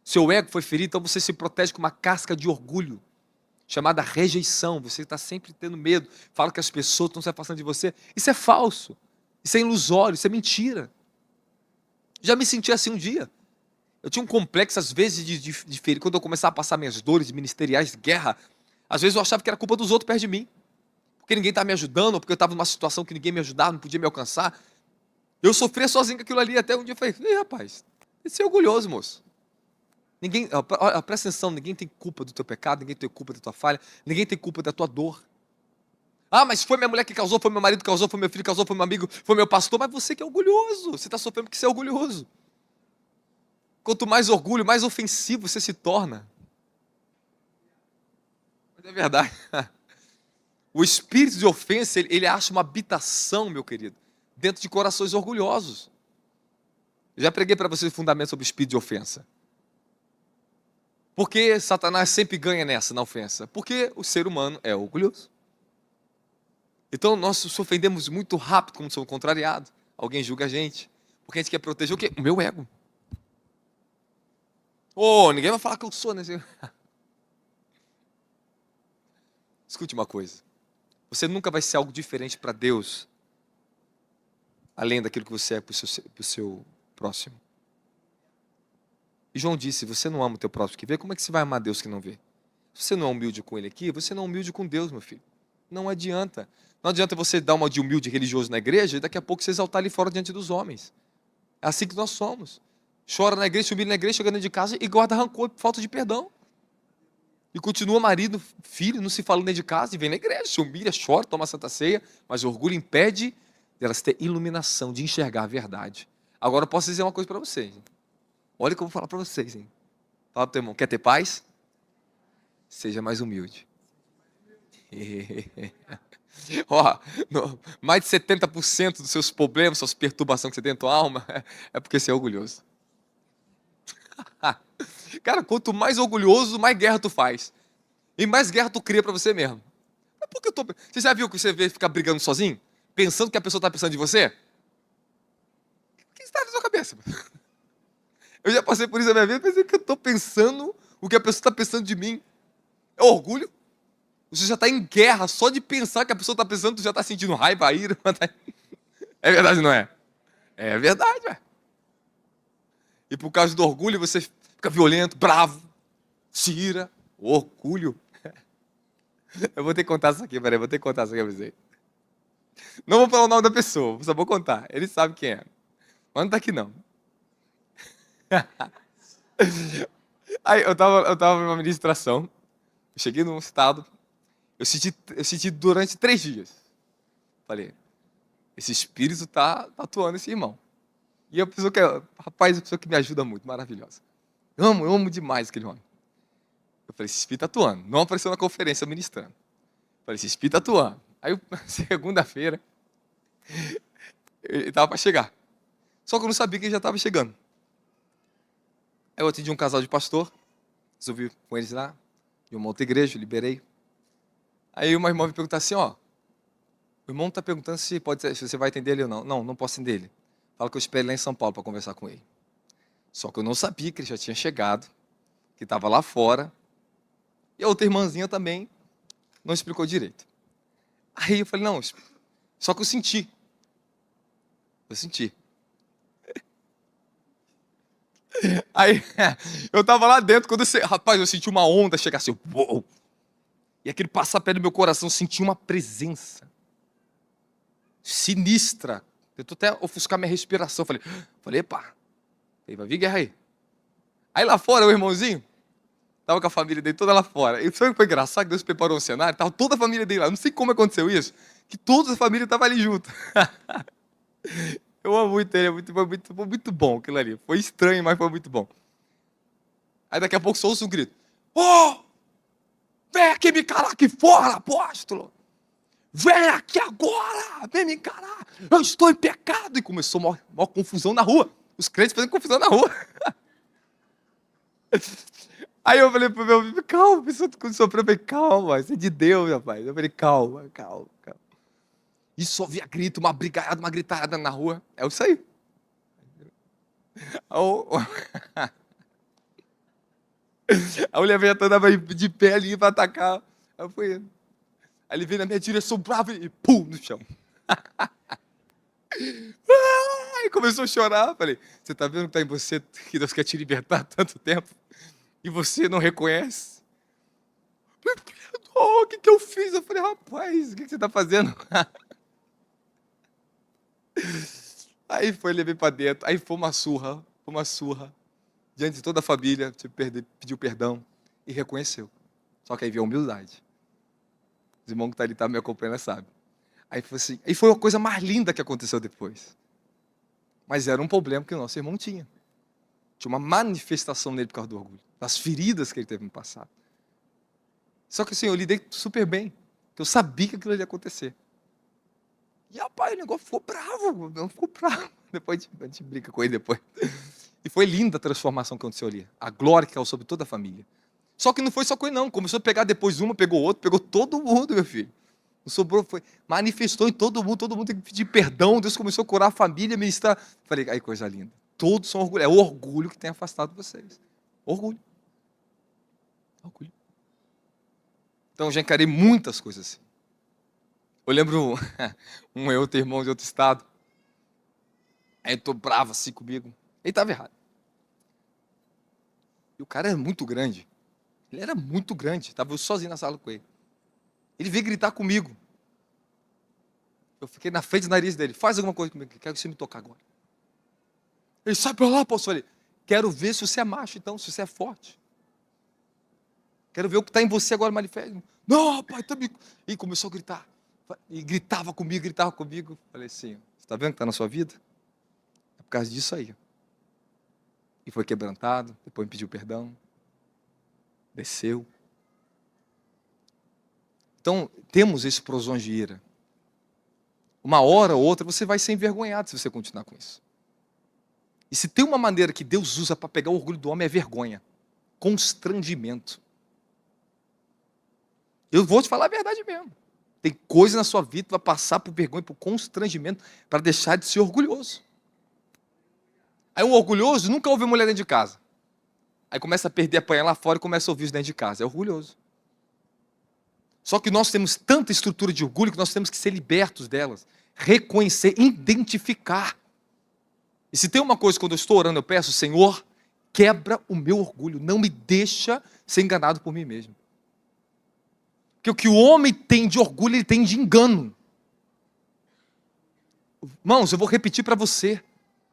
Seu ego foi ferido, então você se protege com uma casca de orgulho, chamada rejeição. Você está sempre tendo medo, fala que as pessoas estão se afastando de você. Isso é falso, isso é ilusório, isso é mentira. Já me senti assim um dia. Eu tinha um complexo, às vezes, de ferir. Quando eu começava a passar minhas dores ministeriais, de guerra, às vezes eu achava que era culpa dos outros perto de mim. porque ninguém está me ajudando, ou porque eu estava numa situação que ninguém me ajudava, não podia me alcançar. Eu sofria sozinho com aquilo ali, até um dia eu falei, ei, rapaz, esse é orgulhoso, moço. Ninguém, olha, presta atenção, ninguém tem culpa do teu pecado, ninguém tem culpa da tua falha, ninguém tem culpa da tua dor. Ah, mas foi minha mulher que causou, foi meu marido que causou, foi meu filho que causou, foi meu amigo, foi meu pastor, mas você que é orgulhoso, você está sofrendo porque você é orgulhoso. Quanto mais orgulho, mais ofensivo você se torna. Mas é verdade. O espírito de ofensa, ele acha uma habitação, meu querido, dentro de corações orgulhosos. Eu já preguei para vocês o fundamento sobre o espírito de ofensa. Por que Satanás sempre ganha nessa, na ofensa? Porque o ser humano é orgulhoso. Então nós nos ofendemos muito rápido quando somos contrariados. Alguém julga a gente. Porque a gente quer proteger o quê? O meu ego. Oh, ninguém vai falar que eu sou, né? Escute uma coisa. Você nunca vai ser algo diferente para Deus, além daquilo que você é para o seu próximo. E João disse, você não ama o teu próximo que vê, como é que você vai amar Deus que não vê? Se você não é humilde com ele aqui, você não é humilde com Deus, meu filho. Não adianta. Não adianta você dar uma de humilde religioso na igreja e daqui a pouco você exaltar ali fora diante dos homens. É assim que nós somos. Chora na igreja, se humilha na igreja, chega dentro de casa e guarda rancor por falta de perdão. E continua marido, filho, não se falando dentro de casa e vem na igreja, se humilha, chora, toma a santa ceia, mas o orgulho impede delas ter iluminação, de enxergar a verdade. Agora eu posso dizer uma coisa para vocês. Hein? Olha o que eu vou falar para vocês. Hein? Fala pro teu irmão, quer ter paz? Seja mais humilde. Ó, mais de 70% dos seus problemas, suas perturbações que você tem na tua alma, é porque você é orgulhoso. Cara, quanto mais orgulhoso, mais guerra tu faz. E mais guerra tu cria pra você mesmo. Mas por que eu tô... Você já viu que você vê ficar brigando sozinho? Pensando que a pessoa tá pensando de você? O que está na sua cabeça? Eu já passei por isso na minha vida, pensei que eu tô pensando o que a pessoa tá pensando de mim. É orgulho. Você já tá em guerra, só de pensar que a pessoa tá pensando, tu já tá sentindo raiva, ira. É verdade, não é? É verdade, velho. E por causa do orgulho, você fica violento, bravo, se ira, orgulho. Eu vou ter que contar isso aqui, peraí, vou ter que contar isso aqui pra você. Não vou falar o nome da pessoa, só vou contar. Ele sabe quem é. Mas não tá aqui, não. Aí, eu tava numa ministração, eu cheguei num estado, eu senti durante 3 dias. Falei, esse espírito tá atuando esse irmão. E a pessoa que, rapaz, a pessoa que me ajuda muito, maravilhosa. Eu amo demais aquele homem. Eu falei, esse espírito tá atuando. Não apareceu na conferência ministrando. Eu falei, esse espírito tá atuando. Aí, segunda-feira, ele tava para chegar. Só que eu não sabia que ele já estava chegando. Aí eu atendi um casal de pastor, resolvi com eles lá, de uma outra igreja, liberei. Aí uma irmã me perguntou assim, ó, o irmão está perguntando se você vai atender ele ou não. Não, não posso atender ele. Fala que eu espero lá em São Paulo para conversar com ele. Só que eu não sabia que ele já tinha chegado, que estava lá fora. E a outra irmãzinha também não explicou direito. Aí eu falei, não, só que eu senti. Eu senti. Aí eu tava lá dentro, quando rapaz, eu senti uma onda chegar assim, uou, e aquele passar perto do meu coração, eu senti uma presença sinistra. Tentou até ofuscar minha respiração. Falei, epa, vai vir guerra aí. Aí lá fora, o irmãozinho, tava com a família dele toda lá fora. E foi engraçado que Deus preparou um cenário, tava toda a família dele lá. Não sei como aconteceu isso, que toda a família tava ali junto. Eu amo muito ele, foi muito bom aquilo ali. Foi estranho, mas foi muito bom. Aí daqui a pouco só ouço um grito. Oh! Vem aqui me encarar aqui fora, apóstolo! Vem aqui agora! Vem me encarar! Eu estou em pecado! E começou uma maior confusão na rua. Os crentes fazendo confusão na rua. Aí eu falei pro meu filho, calma, a pessoa sofreu, eu falei, calma, isso é de Deus, rapaz. Eu falei, calma. E só via grito, uma brigaiada, uma gritada na rua. É isso aí. A mulher veio andava de pé ali pra atacar. Aí foi ele. Aí ele veio na minha direção bravo e pum, no chão. Aí começou a chorar. Falei, você tá vendo que tá em você, que Deus quer te libertar há tanto tempo? E você não reconhece? Me Senhor, o que que eu fiz? Eu falei, rapaz, o que que você está fazendo? Aí foi, levei para dentro, aí foi uma surra, diante de toda a família, pediu perdão e reconheceu. Só que aí veio a humildade. Os irmãos que estão ali, tá me acompanhando, sabe? Aí foi assim, e foi a coisa mais linda que aconteceu depois. Mas era um problema que o nosso irmão tinha. Tinha uma manifestação nele por causa do orgulho, das feridas que ele teve no passado. Só que assim, eu lidei super bem, porque eu sabia que aquilo ia acontecer. E rapaz, o negócio ficou bravo, não ficou bravo. Depois a gente brinca com ele depois. E foi linda a transformação que aconteceu ali. A glória que caiu sobre toda a família. Só que não foi só com ele não, começou a pegar depois uma, pegou outro, pegou todo mundo, meu filho. Não sobrou, manifestou em todo mundo tem que pedir perdão, Deus começou a curar a família, ministrar. Falei, aí coisa linda. Todos são orgulho, é o orgulho que tem afastado vocês. Orgulho. Orgulho. Então, eu já encarei muitas coisas assim. Eu lembro um outro irmão de outro estado, aí eu tô bravo assim comigo, ele estava errado. E o cara era muito grande, ele era muito grande, estava eu sozinho na sala com ele. Ele veio gritar comigo. Eu fiquei na frente do nariz dele, faz alguma coisa comigo, quero que você me toque agora. Ele, sai pra lá, pastor. Eu falei, quero ver se você é macho então, se você é forte. Quero ver o que está em você agora, manifesta. Não, rapaz, tá me... E começou a gritar. E gritava comigo. Falei assim, você está vendo que está na sua vida? É por causa disso aí. E foi quebrantado, depois me pediu perdão. Desceu. Então, temos explosões de ira. Uma hora ou outra você vai ser envergonhado se você continuar com isso. E se tem uma maneira que Deus usa para pegar o orgulho do homem é vergonha. Constrangimento. Eu vou te falar a verdade mesmo. Tem coisa na sua vida que vai passar por vergonha, por constrangimento, para deixar de ser orgulhoso. Aí um orgulhoso nunca ouve mulher dentro de casa. Aí começa a perder a panha lá fora e começa a ouvir isso dentro de casa. É orgulhoso. Só que nós temos tanta estrutura de orgulho que nós temos que ser libertos delas. Reconhecer, identificar. E se tem uma coisa, quando eu estou orando, eu peço, Senhor, quebra o meu orgulho. Não me deixa ser enganado por mim mesmo. Porque o que o homem tem de orgulho, ele tem de engano. Irmãos, eu vou repetir para você.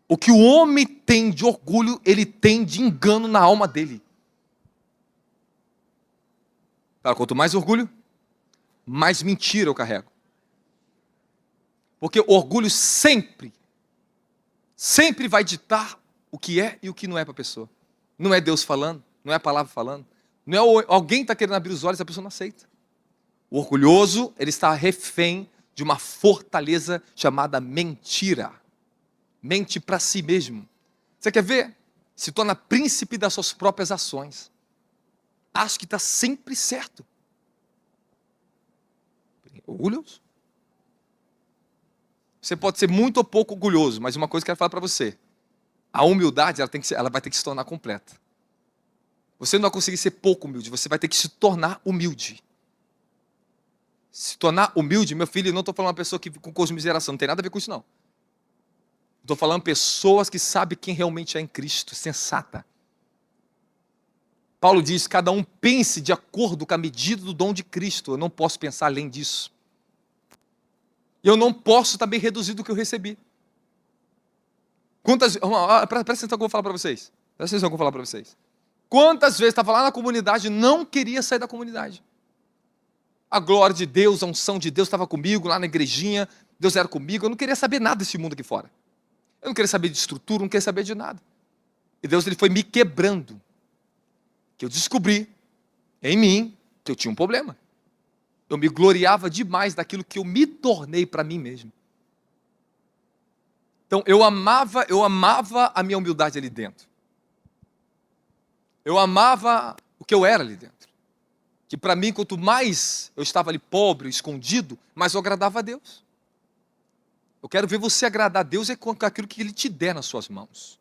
O que o homem tem de orgulho, ele tem de engano na alma dele. Cara, quanto mais orgulho, mais mentira eu carrego. Porque o orgulho sempre vai ditar o que é e o que não é para a pessoa. Não é Deus falando, não é a palavra falando. Não é alguém está querendo abrir os olhos e a pessoa não aceita. O orgulhoso, ele está refém de uma fortaleza chamada mentira. Mente para si mesmo. Você quer ver? Se torna príncipe das suas próprias ações. Acha que está sempre certo. Orgulhoso. Você pode ser muito ou pouco orgulhoso, mas uma coisa que eu quero falar para você. A humildade, ela vai ter que se tornar completa. Você não vai conseguir ser pouco humilde, você vai ter que se tornar humilde. Se tornar humilde, meu filho, eu não estou falando uma pessoa que com cosmiseração, não tem nada a ver com isso não. Estou falando pessoas que sabem quem realmente é em Cristo, sensata. Paulo diz, cada um pense de acordo com a medida do dom de Cristo. Eu não posso pensar além disso. Eu não posso também reduzir do que eu recebi. Presta atenção que eu vou falar para vocês. Presta atenção que eu vou falar para vocês. Quantas vezes estava lá na comunidade e não queria sair da comunidade? A glória de Deus, a unção de Deus estava comigo lá na igrejinha. Deus era comigo. Eu não queria saber nada desse mundo aqui fora. Eu não queria saber de estrutura, não queria saber de nada. E Deus ele foi me quebrando. Que eu descobri em mim que eu tinha um problema. Eu me gloriava demais daquilo que eu me tornei para mim mesmo. Então eu amava a minha humildade ali dentro. Eu amava o que eu era ali dentro. Que para mim, quanto mais eu estava ali pobre, escondido, mais eu agradava a Deus. Eu quero ver você agradar a Deus é com aquilo que Ele te der nas suas mãos.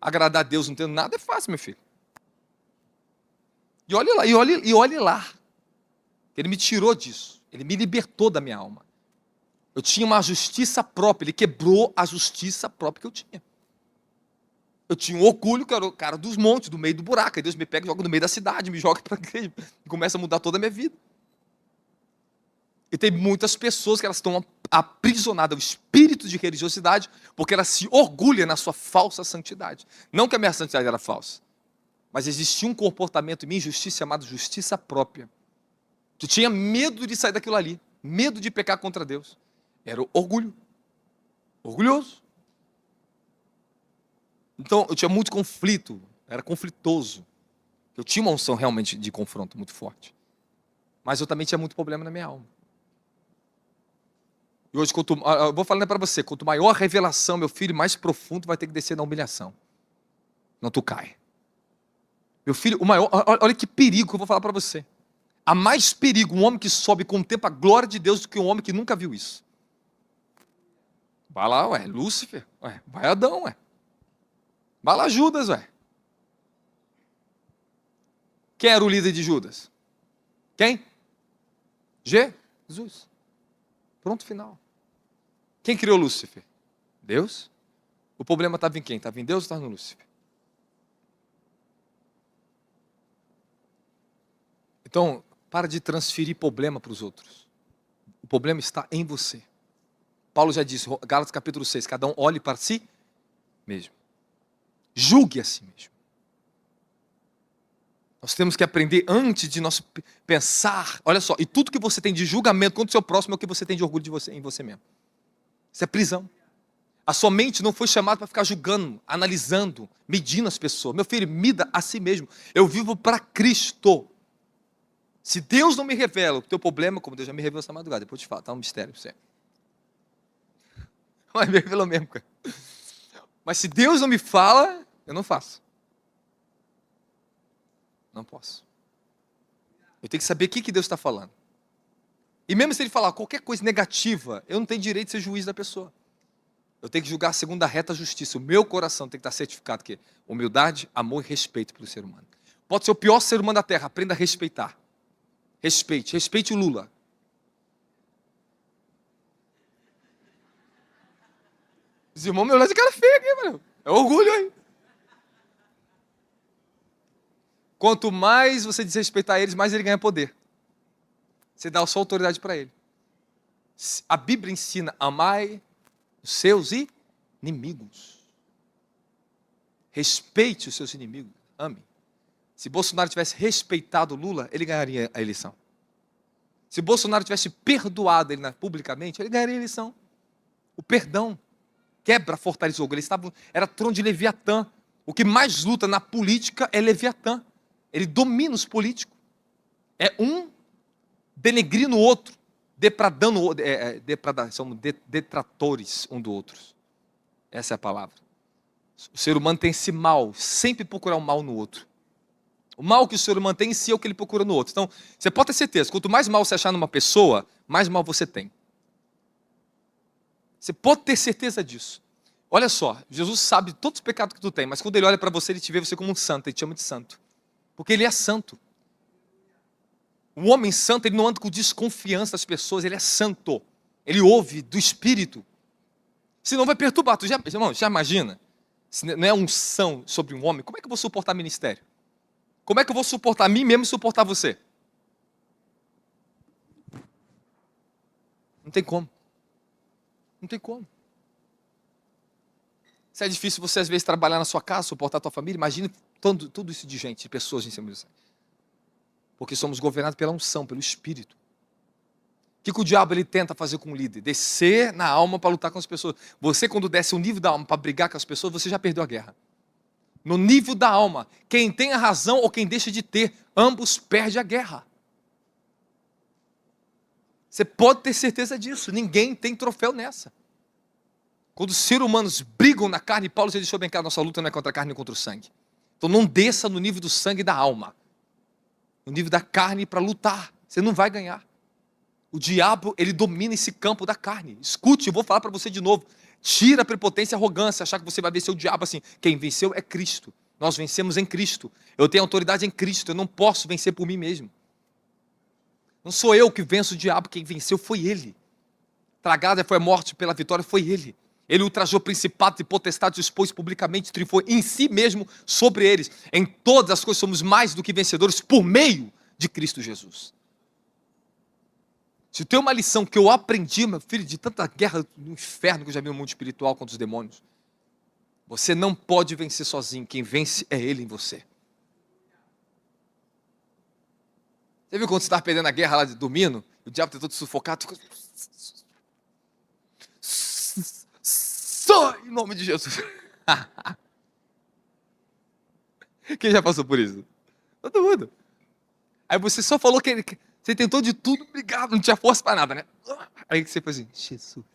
Agradar a Deus não tendo nada é fácil, meu filho. E olhe lá, e olhe lá. Ele me tirou disso. Ele me libertou da minha alma. Eu tinha uma justiça própria. Ele quebrou a justiça própria que eu tinha. Eu tinha um orgulho, que era o cara dos montes, do meio do buraco. Aí Deus me pega e joga no meio da cidade, me joga para a igreja. E começa a mudar toda a minha vida. E tem muitas pessoas que elas estão aprisionadas ao espírito de religiosidade porque elas se orgulham na sua falsa santidade. Não que a minha santidade era falsa, mas existia um comportamento em mim, justiça, chamado justiça própria. Tu tinha medo de sair daquilo ali, medo de pecar contra Deus. Era o orgulho. Orgulhoso. Então, eu tinha muito conflito, era conflitoso. Eu tinha uma unção realmente de confronto muito forte. Mas eu também tinha muito problema na minha alma. E hoje, eu vou falando para você, quanto maior a revelação, meu filho, mais profundo vai ter que descer na humilhação. Não tu cai. Meu filho, olha que perigo que eu vou falar para você. Há mais perigo um homem que sobe e contempla a glória de Deus do que um homem que nunca viu isso. Vai lá, Lúcifer, vai Adão, vai lá Judas, Quem era o líder de Judas? Quem? Jesus. Pronto, final. Quem criou Lúcifer? Deus. O problema estava em quem? Estava em Deus ou estava no Lúcifer? Então, para de transferir problema para os outros. O problema está em você. Paulo já disse, Gálatas capítulo 6, cada um olhe para si mesmo. Julgue a si mesmo. Nós temos que aprender antes de nós pensar, olha só, e tudo que você tem de julgamento contra o seu próximo é o que você tem de orgulho em você mesmo. Isso é prisão. A sua mente não foi chamada para ficar julgando, analisando, medindo as pessoas. Meu filho, mida a si mesmo. Eu vivo para Cristo. Se Deus não me revela o teu problema, como Deus já me revelou essa madrugada, depois eu te falo, tá um mistério para você. Mas me revelou mesmo, cara. Mas se Deus não me fala, eu não faço. Não posso. Eu tenho que saber o que Deus está falando. E mesmo se Ele falar qualquer coisa negativa, eu não tenho direito de ser juiz da pessoa. Eu tenho que julgar segundo a reta justiça. O meu coração tem que estar certificado que humildade, amor e respeito pelo ser humano. Pode ser o pior ser humano da terra, aprenda a respeitar. Respeite o Lula. Os irmãos me olham de cara feia aqui, mano. É orgulho, hein? Quanto mais você desrespeitar eles, mais ele ganha poder. Você dá a sua autoridade para ele. A Bíblia ensina, amai os seus inimigos. Respeite os seus inimigos. Ame. Se Bolsonaro tivesse respeitado Lula, ele ganharia a eleição. Se Bolsonaro tivesse perdoado ele publicamente, ele ganharia a eleição. O perdão quebra, fortalece o orgulho. Era trono de Leviatã. O que mais luta na política é Leviatã. Ele domina os políticos. É um denegrindo o outro, depradando, são detratores um do outro. Essa é a palavra. O ser humano tem esse mal, sempre procurar o mal no outro. O mal que o ser humano tem em si é o que ele procura no outro. Então, você pode ter certeza, quanto mais mal você achar numa pessoa, mais mal você tem. Você pode ter certeza disso. Olha só, Jesus sabe de todos os pecados que tu tem, mas quando ele olha para você, ele te vê você como um santo, ele te chama de santo. Porque ele é santo. Um homem santo, ele não anda com desconfiança das pessoas, ele é santo. Ele ouve do Espírito. Senão vai perturbar. Irmão, já imagina? Se não é unção sobre um homem, como é que eu vou suportar ministério? Como é que eu vou suportar a mim mesmo e suportar você? Não tem como. Não tem como. Se é difícil você às vezes trabalhar na sua casa, suportar a tua família, imagine tudo isso de gente, de pessoas em cima de você. Porque somos governados pela unção, pelo Espírito. O que o diabo ele tenta fazer com o líder? Descer na alma para lutar com as pessoas. Você quando desce o nível da alma para brigar com as pessoas, você já perdeu a guerra. No nível da alma, quem tem a razão ou quem deixa de ter, ambos perdem a guerra. Você pode ter certeza disso, ninguém tem troféu nessa. Quando os seres humanos brigam na carne, Paulo já deixou bem claro, nossa luta não é contra a carne nem contra o sangue. Então não desça no nível do sangue e da alma. No nível da carne para lutar, você não vai ganhar. O diabo, ele domina esse campo da carne. Escute, eu vou falar para você de novo. Tira a prepotência e a arrogância, achar que você vai vencer o diabo assim. Quem venceu é Cristo. Nós vencemos em Cristo. Eu tenho autoridade em Cristo, eu não posso vencer por mim mesmo. Não sou eu que venço o diabo, quem venceu foi ele. Tragada foi a morte pela vitória, foi ele. Ele ultrajou principados e potestades, expôs publicamente, triunfou em si mesmo sobre eles. Em todas as coisas somos mais do que vencedores por meio de Cristo Jesus. Se tem uma lição que eu aprendi, meu filho, de tanta guerra no inferno que eu já vi no mundo espiritual contra os demônios, você não pode vencer sozinho. Quem vence é Ele em você. Você viu quando você estava perdendo a guerra lá dormindo? O diabo tentou te sufocar. Tu... Sai em nome de Jesus. Quem já passou por isso? Todo mundo. Aí você só falou que você tentou de tudo, obrigado, não tinha força para nada, né? Aí você foi assim, Jesus.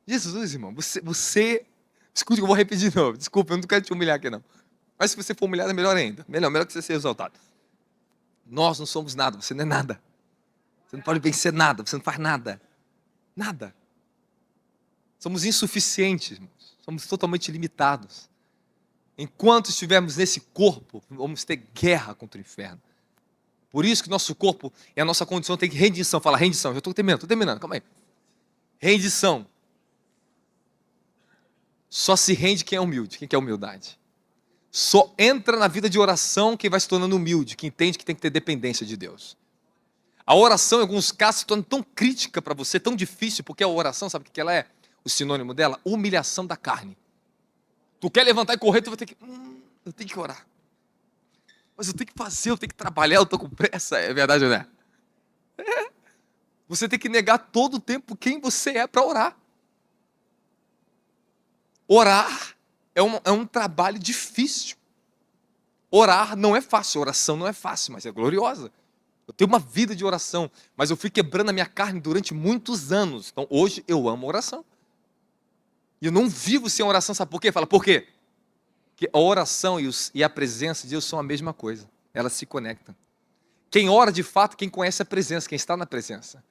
Jesus, irmão, você... Escute que eu vou repetir de novo. Desculpa, eu não quero te humilhar aqui, não. Mas se você for humilhado, é melhor ainda. Melhor que você seja exaltado. Nós não somos nada, você não é nada. Você não pode vencer nada, você não faz nada. Nada. Somos insuficientes, irmãos. Somos totalmente limitados. Enquanto estivermos nesse corpo, vamos ter guerra contra o inferno. Por isso que nosso corpo e a nossa condição tem que rendição. Fala, rendição. Já estou terminando, calma aí. Rendição. Só se rende quem é humilde. Quem quer humildade? Só entra na vida de oração quem vai se tornando humilde, que entende que tem que ter dependência de Deus. A oração, em alguns casos, se torna tão crítica para você, tão difícil, porque a oração, sabe o que ela é? O sinônimo dela? Humilhação da carne. Tu quer levantar e correr, tu vai ter que... eu tenho que orar. Mas eu tenho que fazer, eu tenho que trabalhar, eu estou com pressa. É verdade ou não é? É. Você tem que negar todo o tempo quem você é para orar. Orar é um trabalho difícil. Orar não é fácil, oração não é fácil, mas é gloriosa. Eu tenho uma vida de oração, mas eu fui quebrando a minha carne durante muitos anos. Então hoje eu amo oração. E eu não vivo sem oração, sabe por quê? Fala, por quê? Porque a oração e a presença de Deus são a mesma coisa. Elas se conectam. Quem ora de fato, quem conhece a presença, quem está na presença.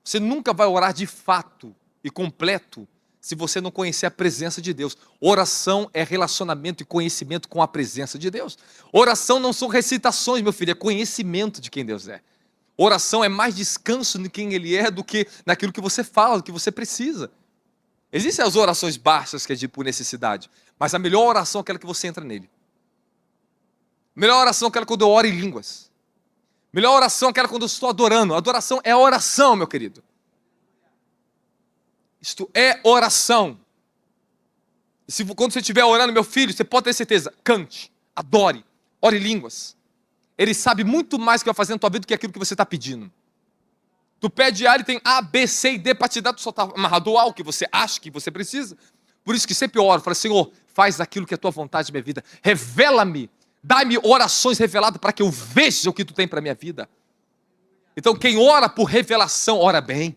Você nunca vai orar de fato e completo se você não conhecer a presença de Deus. Oração é relacionamento e conhecimento com a presença de Deus. Oração não são recitações, meu filho, é conhecimento de quem Deus é. Oração é mais descanso de quem Ele é do que naquilo que você fala, do que você precisa. Existem as orações baixas, que é de por necessidade, mas a melhor oração é aquela que você entra nele. A melhor oração é aquela quando eu oro em línguas. A melhor oração é aquela quando eu estou adorando. Adoração é oração, meu querido. Isto é oração. E quando você estiver orando, meu filho, você pode ter certeza, cante, adore, ore em línguas. Ele sabe muito mais o que vai fazer na tua vida do que aquilo que você está pedindo. Tu pede A, ele tem A, B, C e D para te dar, tu só está amarrado ao que você acha que você precisa. Por isso que sempre oro, falo, Senhor, faz aquilo que é a tua vontade na minha vida. Revela-me, dá-me orações reveladas para que eu veja o que tu tem para a minha vida. Então quem ora por revelação, ora bem.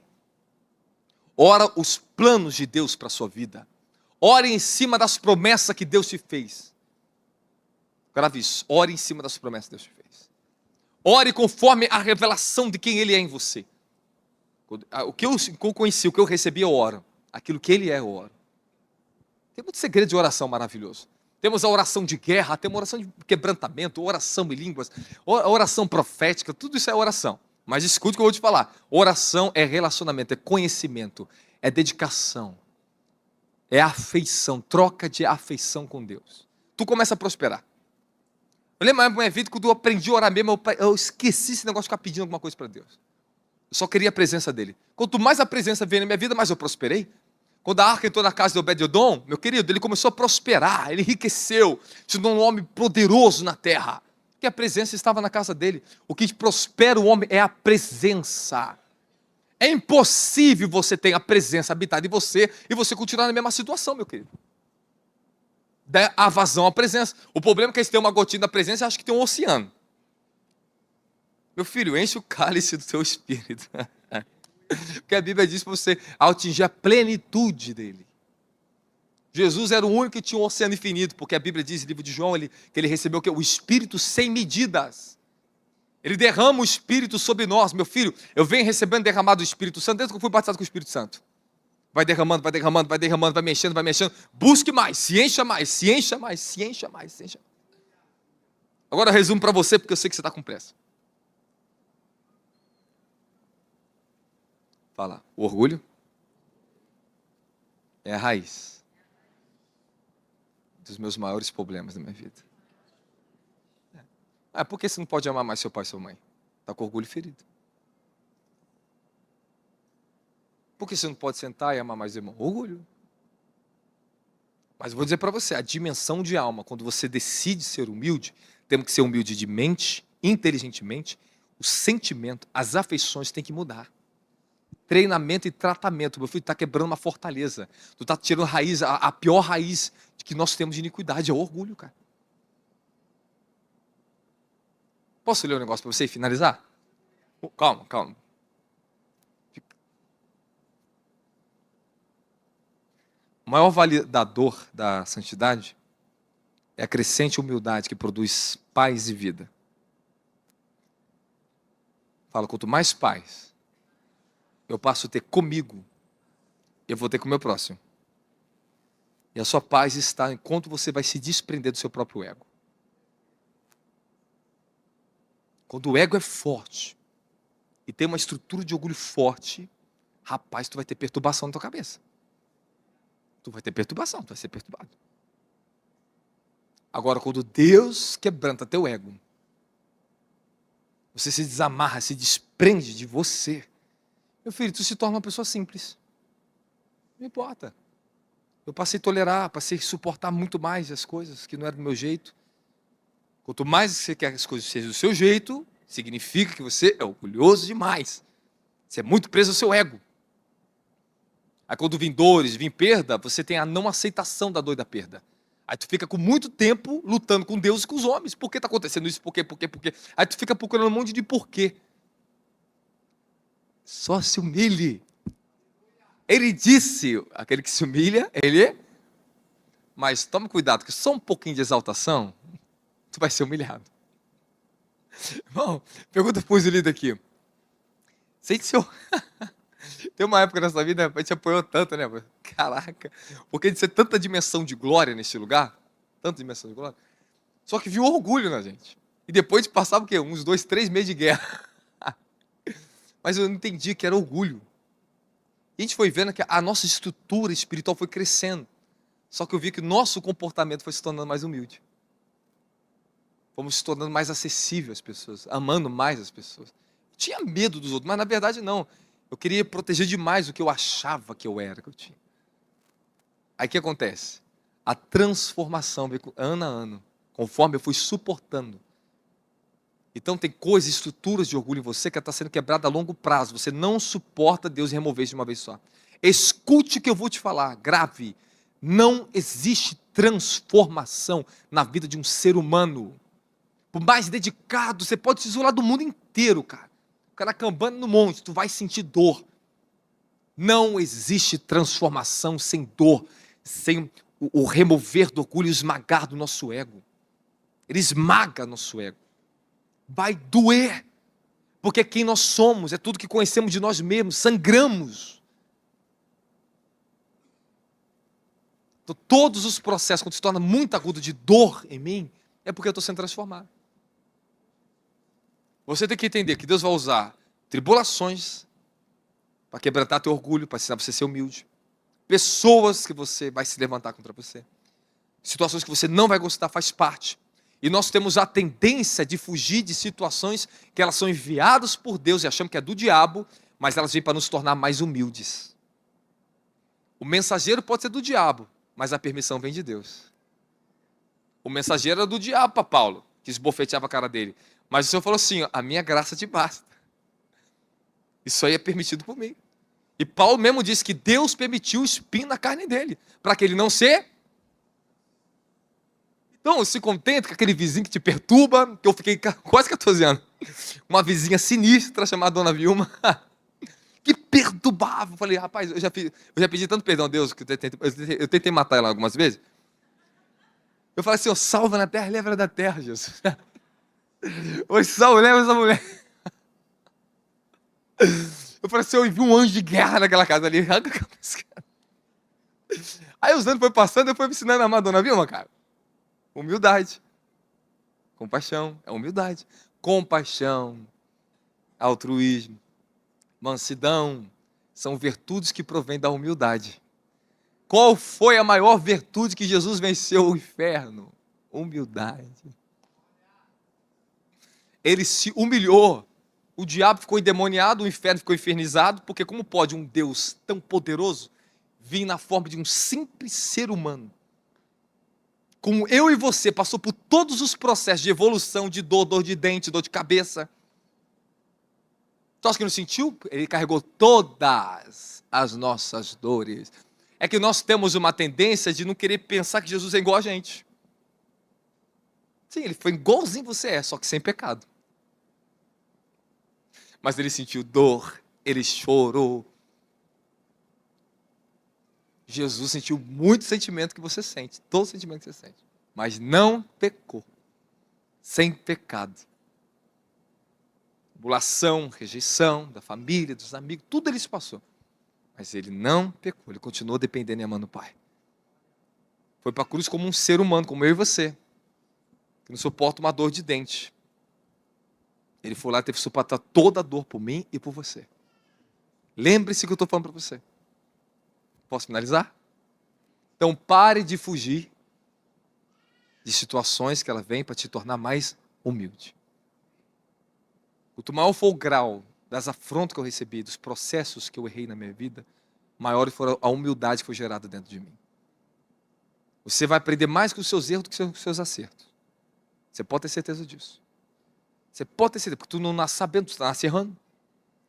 Ora os planos de Deus para a sua vida. Ore em cima das promessas que Deus te fez. Grave isso, ore em cima das promessas que Deus te fez. Ore conforme a revelação de quem Ele é em você. O que eu conheci, o que eu recebi, eu oro. Aquilo que Ele é, eu oro. Tem muito segredo de oração maravilhoso. Temos a oração de guerra, temos a oração de quebrantamento, oração em línguas, oração profética, tudo isso é oração. Mas escute o que eu vou te falar. Oração é relacionamento, é conhecimento, é dedicação, é afeição, troca de afeição com Deus. Tu começa a prosperar. Eu lembro na minha vida, quando eu aprendi a orar mesmo, eu esqueci esse negócio de ficar pedindo alguma coisa para Deus. Eu só queria a presença dele. Quanto mais a presença veio na minha vida, mais eu prosperei. Quando a arca entrou na casa de Obed-Edom, meu querido, ele começou a prosperar, ele enriqueceu, se tornou um homem poderoso na terra, porque a presença estava na casa dele. O que prospera o homem é a presença. É impossível você ter a presença habitada em você e você continuar na mesma situação, meu querido. Dá a vazão à presença. O problema é que você tem uma gotinha da presença e acha que tem um oceano. Meu filho, enche o cálice do teu espírito. Porque a Bíblia diz para você atingir a plenitude dele. Jesus era o único que tinha um oceano infinito, porque a Bíblia diz no livro de João que ele recebeu o quê? O Espírito sem medidas. Ele derrama o Espírito sobre nós. Meu filho, eu venho recebendo derramado o Espírito Santo desde que eu fui batizado com o Espírito Santo. Vai derramando, vai derramando, vai derramando, vai mexendo, vai mexendo. Busque mais, se encha mais, se encha mais, se encha mais, se encha mais. Agora eu resumo para você, porque eu sei que você está com pressa. Fala, o orgulho é a raiz dos meus maiores problemas na minha vida. Por que você não pode amar mais seu pai e sua mãe? Está com orgulho ferido. Por que você não pode sentar e amar mais o irmão? Orgulho. Mas eu vou dizer para você, a dimensão de alma, quando você decide ser humilde, temos que ser humilde de mente, inteligentemente, o sentimento, as afeições têm que mudar. Treinamento e tratamento. Meu filho está quebrando uma fortaleza. Tu está tirando raiz, a pior raiz que nós temos de iniquidade, é o orgulho, cara. Posso ler um negócio para você e finalizar? Calma, calma. O maior validador da santidade é a crescente humildade que produz paz e vida. Fala, quanto mais paz eu passo a ter comigo, eu vou ter com o meu próximo. E a sua paz está enquanto você vai se desprender do seu próprio ego. Quando o ego é forte e tem uma estrutura de orgulho forte, rapaz, tu vai ter perturbação na tua cabeça. Tu vai ter perturbação, tu vai ser perturbado. Agora, quando Deus quebranta teu ego, você se desamarra, se desprende de você, meu filho, tu se torna uma pessoa simples. Não importa. Eu passei a tolerar, passei a suportar muito mais as coisas que não eram do meu jeito. Quanto mais você quer que as coisas sejam do seu jeito, significa que você é orgulhoso demais. Você é muito preso ao seu ego. Aí quando vem dores, vem perda, você tem a não aceitação da dor e da perda. Aí tu fica com muito tempo lutando com Deus e com os homens. Por que está acontecendo isso? Por quê? Por quê? Por quê? Aí tu fica procurando um monte de porquê. Só se humilhe. Ele disse, aquele que se humilha, ele... Mas toma cuidado, que só um pouquinho de exaltação, tu vai ser humilhado. Bom, pergunta para os líderes aqui. Sente seu... Tem uma época nessa vida, a gente apoiou tanto, né? Caraca, porque de ser tanta dimensão de glória nesse lugar, tanta dimensão de glória, só que viu orgulho na gente. E depois passava o quê? Uns 2, 3 meses de guerra. Mas eu entendi que era orgulho. E a gente foi vendo que a nossa estrutura espiritual foi crescendo. Só que eu vi que o nosso comportamento foi se tornando mais humilde. Fomos se tornando mais acessível às pessoas, amando mais as pessoas. Eu tinha medo dos outros, mas na verdade não. Eu queria proteger demais o que eu achava que eu era, que eu tinha. Aí o que acontece? A transformação veio ano a ano, conforme eu fui suportando. Então tem coisas, estruturas de orgulho em você que está sendo quebrada a longo prazo. Você não suporta Deus remover isso de uma vez só. Escute o que eu vou te falar, grave. Não existe transformação na vida de um ser humano. Por mais dedicado, você pode se isolar do mundo inteiro, cara. O cara acampando no monte, tu vai sentir dor. Não existe transformação sem dor, sem o remover do orgulho e esmagar do nosso ego. Ele esmaga nosso ego. Vai doer, porque é quem nós somos, é tudo que conhecemos de nós mesmos, sangramos. Então, todos os processos, quando se torna muito agudo de dor em mim, é porque eu estou sendo transformado. Você tem que entender que Deus vai usar tribulações para quebrantar teu orgulho, para ensinar você a ser humilde. Pessoas que você vai se levantar contra você. Situações que você não vai gostar, faz parte. E nós temos a tendência de fugir de situações que elas são enviadas por Deus e achamos que é do diabo, mas elas vêm para nos tornar mais humildes. O mensageiro pode ser do diabo, mas a permissão vem de Deus. O mensageiro era do diabo para Paulo, que esbofeteava a cara dele. Mas o Senhor falou assim, a minha graça te basta. Isso aí é permitido por mim. E Paulo mesmo disse que Deus permitiu o espinho na carne dele, para que ele não se... Então, se contente com aquele vizinho que te perturba, que eu fiquei quase 14 anos. Uma vizinha sinistra chamada Dona Vilma, que perturbava. Eu falei, rapaz, eu já pedi tanto perdão a Deus, que eu tentei matar ela algumas vezes. Eu falei assim, salva na terra, leva ela da terra, Jesus. Oi, salva, leva essa mulher. Eu falei assim, eu vi um anjo de guerra naquela casa ali. Aí os anos foi passando, eu fui me ensinando a amar a Dona Vilma, cara. Humildade. Compaixão. É humildade. Compaixão. Altruísmo. Mansidão. São virtudes que provêm da humildade. Qual foi a maior virtude que Jesus venceu o inferno? Humildade. Ele se humilhou O diabo ficou endemoniado, o inferno ficou infernizado, porque como pode um Deus tão poderoso vir na forma de um simples ser humano? Como eu e você passou por todos os processos de evolução, de dor de dente, dor de cabeça. Tu acha que não sentiu? Ele carregou todas as nossas dores. É que nós temos uma tendência de não querer pensar que Jesus é igual a gente. Sim, ele foi igualzinho você é, só que sem pecado. Mas ele sentiu dor, ele chorou. Jesus sentiu muito sentimento que você sente, todo sentimento que você sente, mas não pecou, sem pecado. Tribulação, rejeição da família, dos amigos, tudo ele se passou. Mas ele não pecou, ele continuou dependendo e amando o Pai. Foi para a cruz como um ser humano, como eu e você, que não suporta uma dor de dente. Ele foi lá e teve que suportar toda a dor por mim e por você. Lembre-se que eu estou falando para você. Posso finalizar? Então pare de fugir de situações que ela vem para te tornar mais humilde. Quanto maior for o grau das afrontas que eu recebi, dos processos que eu errei na minha vida, maior for a humildade que foi gerada dentro de mim. Você vai aprender mais com os seus erros do que com os seus acertos. Você pode ter certeza disso. Você pode ter certeza, porque tu não nasce sabendo, tu nasce errando.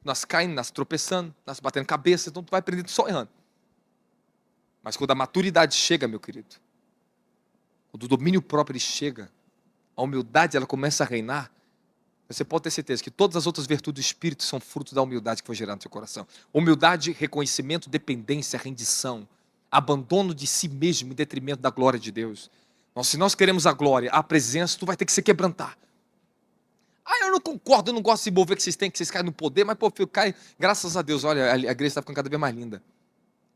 Tu nasce caindo, nasce tropeçando, nasce batendo cabeça, então tu vai aprendendo só errando. Mas quando a maturidade chega, meu querido, quando o domínio próprio ele chega, a humildade ela começa a reinar, você pode ter certeza que todas as outras virtudes do Espírito são frutos da humildade que foi gerada no seu coração. Humildade, reconhecimento, dependência, rendição, abandono de si mesmo em detrimento da glória de Deus. Então, se nós queremos a glória, a presença, tu vai ter que se quebrantar. Eu não concordo, eu não gosto de se envolver que vocês têm, que vocês caem no poder, mas pô, filho, cai, graças a Deus, olha, a igreja está ficando cada vez mais linda.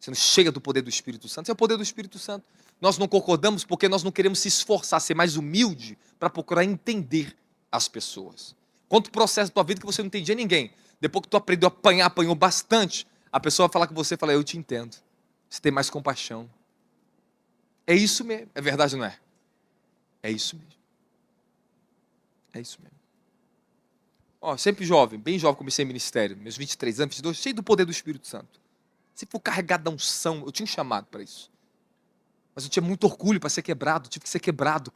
Sendo cheia do poder do Espírito Santo. Isso é o poder do Espírito Santo. Nós não concordamos porque nós não queremos se esforçar, ser mais humilde para procurar entender as pessoas. Quanto processo da tua vida que você não entendia ninguém. Depois que tu aprendeu a apanhar, apanhou bastante, a pessoa vai falar com você e fala, eu te entendo. Você tem mais compaixão. É isso mesmo. É verdade, não é? É isso mesmo. É isso mesmo. Sempre jovem, bem jovem, comecei em ministério, meus 23 anos, 22, cheio do poder do Espírito Santo. Se for carregado da unção, eu tinha um chamado para isso. Mas eu tinha muito orgulho para ser quebrado, tive que ser quebrado,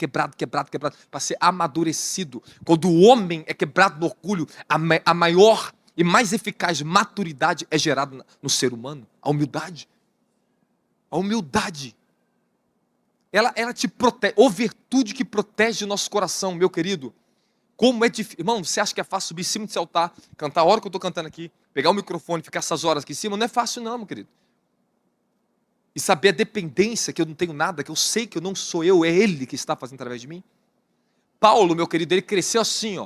para ser amadurecido. Quando o homem é quebrado no orgulho, a maior e mais eficaz maturidade é gerada no ser humano, a humildade. A humildade. Ela te protege, ou virtude que protege o nosso coração, meu querido. Como é difícil. Irmão, você acha que é fácil subir em cima desse altar, cantar a hora que eu estou cantando aqui, pegar o microfone e ficar essas horas aqui em cima? Não é fácil não, meu querido. E saber a dependência, que eu não tenho nada, que eu sei que eu não sou eu, é Ele que está fazendo através de mim. Paulo, meu querido, ele cresceu assim,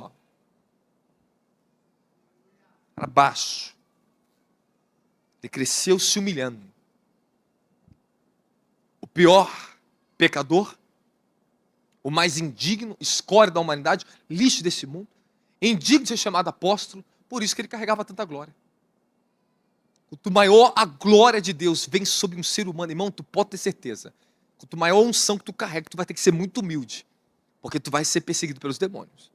para baixo. Ele cresceu se humilhando. O pior pecador, o mais indigno, escória da humanidade, lixo desse mundo, indigno de ser chamado apóstolo, por isso que ele carregava tanta glória. Quanto maior a glória de Deus vem sobre um ser humano, irmão, tu pode ter certeza. Quanto maior a unção que tu carrega, tu vai ter que ser muito humilde, porque tu vai ser perseguido pelos demônios.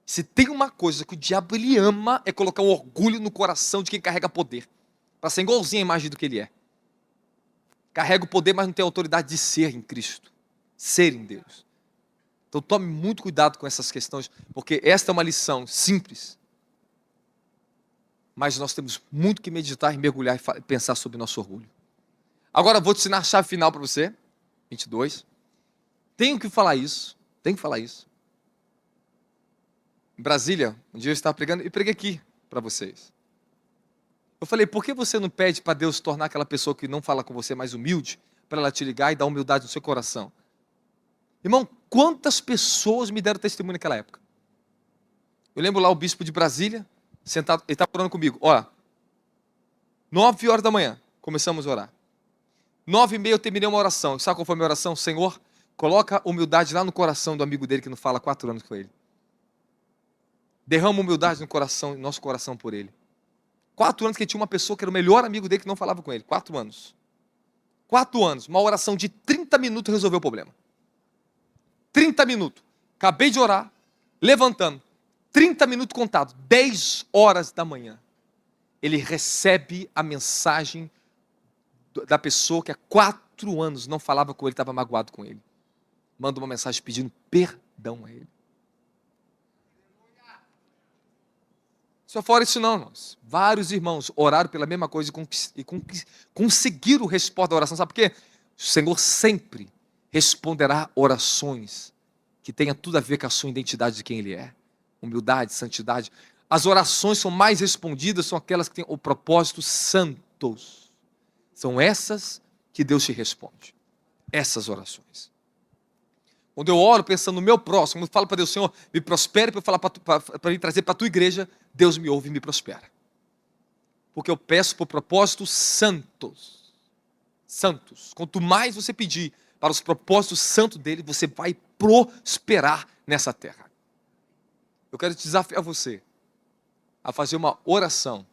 Se tem uma coisa que o diabo ele ama, é colocar um orgulho no coração de quem carrega poder, para ser igualzinho a imagem do que ele é. Carrega o poder, mas não tem autoridade de ser em Cristo, ser em Deus. Então tome muito cuidado com essas questões, porque esta é uma lição simples, mas nós temos muito que meditar e mergulhar e pensar sobre nosso orgulho. Agora vou te ensinar a chave final para você, 22. Tenho que falar isso. Em Brasília, um dia eu estava pregando e preguei aqui para vocês. Eu falei, por que você não pede para Deus tornar aquela pessoa que não fala com você mais humilde, para ela te ligar e dar humildade no seu coração? Irmão, quantas pessoas me deram testemunho naquela época? Eu lembro lá o bispo de Brasília, sentado, ele estava orando comigo. 9 horas da manhã, começamos a orar. 9h30 eu terminei uma oração. Sabe qual foi a minha oração? Senhor, coloca humildade lá no coração do amigo dele que não fala há 4 anos com ele. Derrama humildade no coração, nosso coração por ele. 4 anos que ele tinha uma pessoa que era o melhor amigo dele que não falava com ele. 4 anos. 4 anos. Uma oração de 30 minutos resolveu o problema. 30 minutos. Acabei de orar, levantando. 30 minutos contados, 10 horas da manhã, ele recebe a mensagem da pessoa que há 4 anos não falava com ele, estava magoado com ele. Manda uma mensagem pedindo perdão a ele. Só fora isso não, irmãos. Vários irmãos oraram pela mesma coisa e conseguiram resposta da oração. Sabe por quê? O Senhor sempre responderá orações que tenham tudo a ver com a sua identidade de quem Ele é. Humildade, santidade. As orações são mais respondidas, são aquelas que têm o propósito santos. São essas que Deus te responde. Essas orações. Quando eu oro pensando no meu próximo, eu falo para Deus, Senhor, me prospere para eu falar para me trazer para a tua igreja, Deus me ouve e me prospera. Porque eu peço por propósitos santos. Santos. Quanto mais você pedir para os propósitos santos dele, você vai prosperar nessa terra. Eu quero desafiar você a fazer uma oração,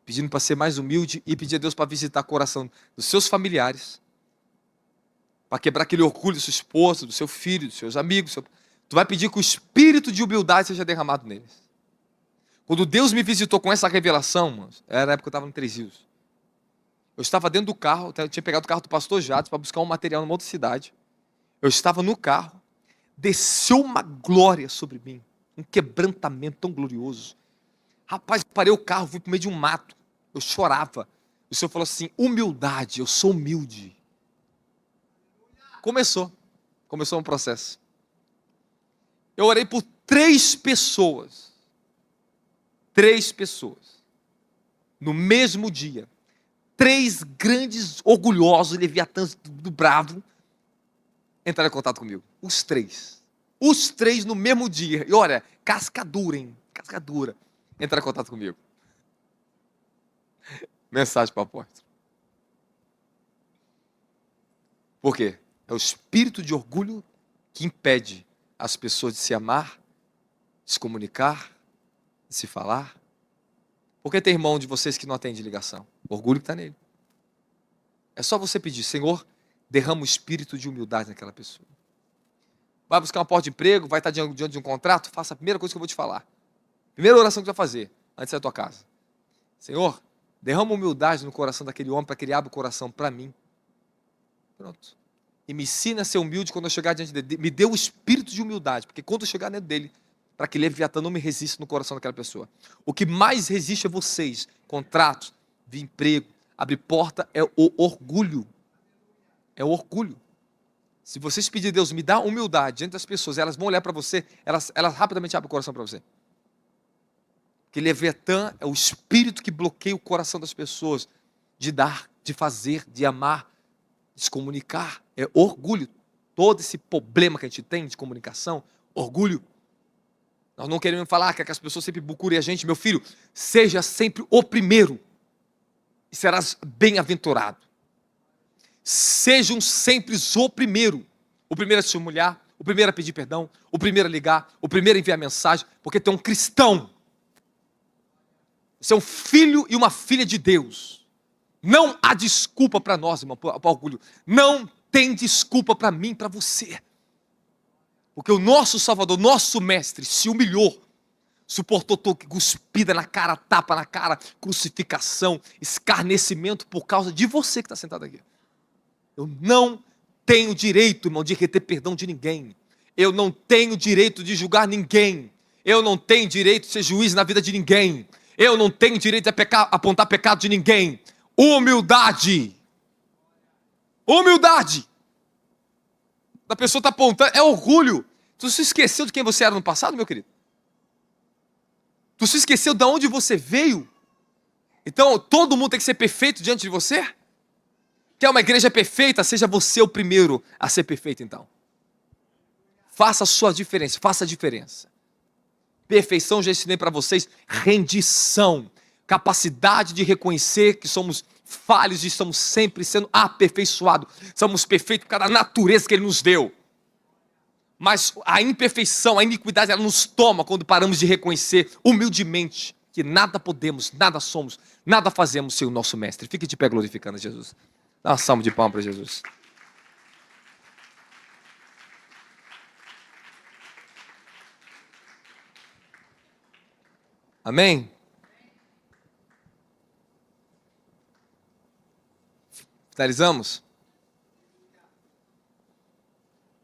pedindo para ser mais humilde e pedir a Deus para visitar o coração dos seus familiares, para quebrar aquele orgulho da sua esposa, do seu filho, dos seus amigos. Tu vai pedir que o espírito de humildade seja derramado neles. Quando Deus me visitou com essa revelação, mano, era a época que eu estava no Três Rios. Eu estava dentro do carro, eu tinha pegado o carro do pastor Jades para buscar um material numa outra cidade. Eu estava no carro, desceu uma glória sobre mim, um quebrantamento tão glorioso. Rapaz, eu parei o carro, fui para o meio de um mato, eu chorava. O Senhor falou assim, humildade, eu sou humilde. Começou um processo. Eu orei por 3 pessoas. 3 pessoas. No mesmo dia. 3 grandes, orgulhosos, leviatãs do bravo, entraram em contato comigo. Os 3. Os 3 no mesmo dia. E olha, cascadura, hein? Cascadura. Entraram em contato comigo. Mensagem para o apóstolo. Por quê? É o espírito de orgulho que impede as pessoas de se amar, de se comunicar, de se falar. Por que tem irmão de vocês que não atende ligação? O orgulho que está nele. É só você pedir, Senhor, derrama o espírito de humildade naquela pessoa. Vai buscar uma porta de emprego, vai estar diante de um contrato, faça a primeira coisa que eu vou te falar. Primeira oração que você vai fazer, antes de sair da tua casa. Senhor, derrama humildade no coração daquele homem, para que ele abra o coração para mim. Pronto. E me ensina a ser humilde quando eu chegar diante dele. Me dê o espírito de humildade, porque quando eu chegar dentro dele, para que Leviatã não me resista no coração daquela pessoa. O que mais resiste a vocês, contratos, de emprego, abrir porta, é o orgulho. É o orgulho. Se vocês pedirem a Deus, me dá humildade diante das pessoas, elas vão olhar para você, elas rapidamente abrem o coração para você. Porque Leviatã é o espírito que bloqueia o coração das pessoas de dar, de fazer, de amar, de se comunicar. É orgulho. Todo esse problema que a gente tem de comunicação, orgulho. Nós não queremos falar que as pessoas sempre procurem a gente. Meu filho, seja sempre o primeiro e serás bem-aventurado. Sejam sempre o primeiro. O primeiro a se humilhar, o primeiro a pedir perdão, o primeiro a ligar, o primeiro a enviar mensagem, porque tu é um cristão. Você é um filho e uma filha de Deus. Não há desculpa para nós, irmão, para orgulho. Não tem desculpa para mim, para você. Porque o nosso Salvador, nosso Mestre, se humilhou, suportou cuspida na cara, tapa na cara, crucificação, escarnecimento por causa de você que está sentado aqui. Eu não tenho direito, irmão, de reter perdão de ninguém. Eu não tenho direito de julgar ninguém. Eu não tenho direito de ser juiz na vida de ninguém. Eu não tenho direito de apontar pecado de ninguém. Humildade. Humildade. A pessoa está apontando, é orgulho. Tu se esqueceu de quem você era no passado, meu querido? Tu se esqueceu de onde você veio? Então, todo mundo tem que ser perfeito diante de você? Quer uma igreja perfeita? Seja você o primeiro a ser perfeito, então. Faça a sua diferença, faça a diferença. Perfeição, já ensinei para vocês, rendição, capacidade de reconhecer que somos falhos e estamos sempre sendo aperfeiçoados. Somos perfeitos por causa da natureza que Ele nos deu. Mas a imperfeição, a iniquidade, ela nos toma quando paramos de reconhecer humildemente que nada podemos, nada somos, nada fazemos sem o nosso Mestre. Fique de pé glorificando a Jesus. Dá uma salva de palmas para Jesus. Amém? Finalizamos?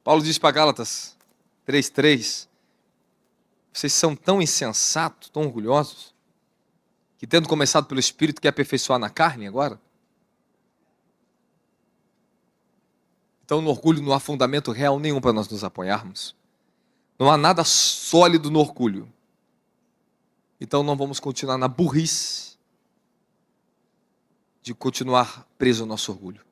Paulo diz para Gálatas 3:3: vocês são tão insensatos, tão orgulhosos, que tendo começado pelo Espírito, quer aperfeiçoar na carne agora? Então no orgulho não há fundamento real nenhum para nós nos apoiarmos. Não há nada sólido no orgulho. Então não vamos continuar na burrice de continuar preso ao nosso orgulho.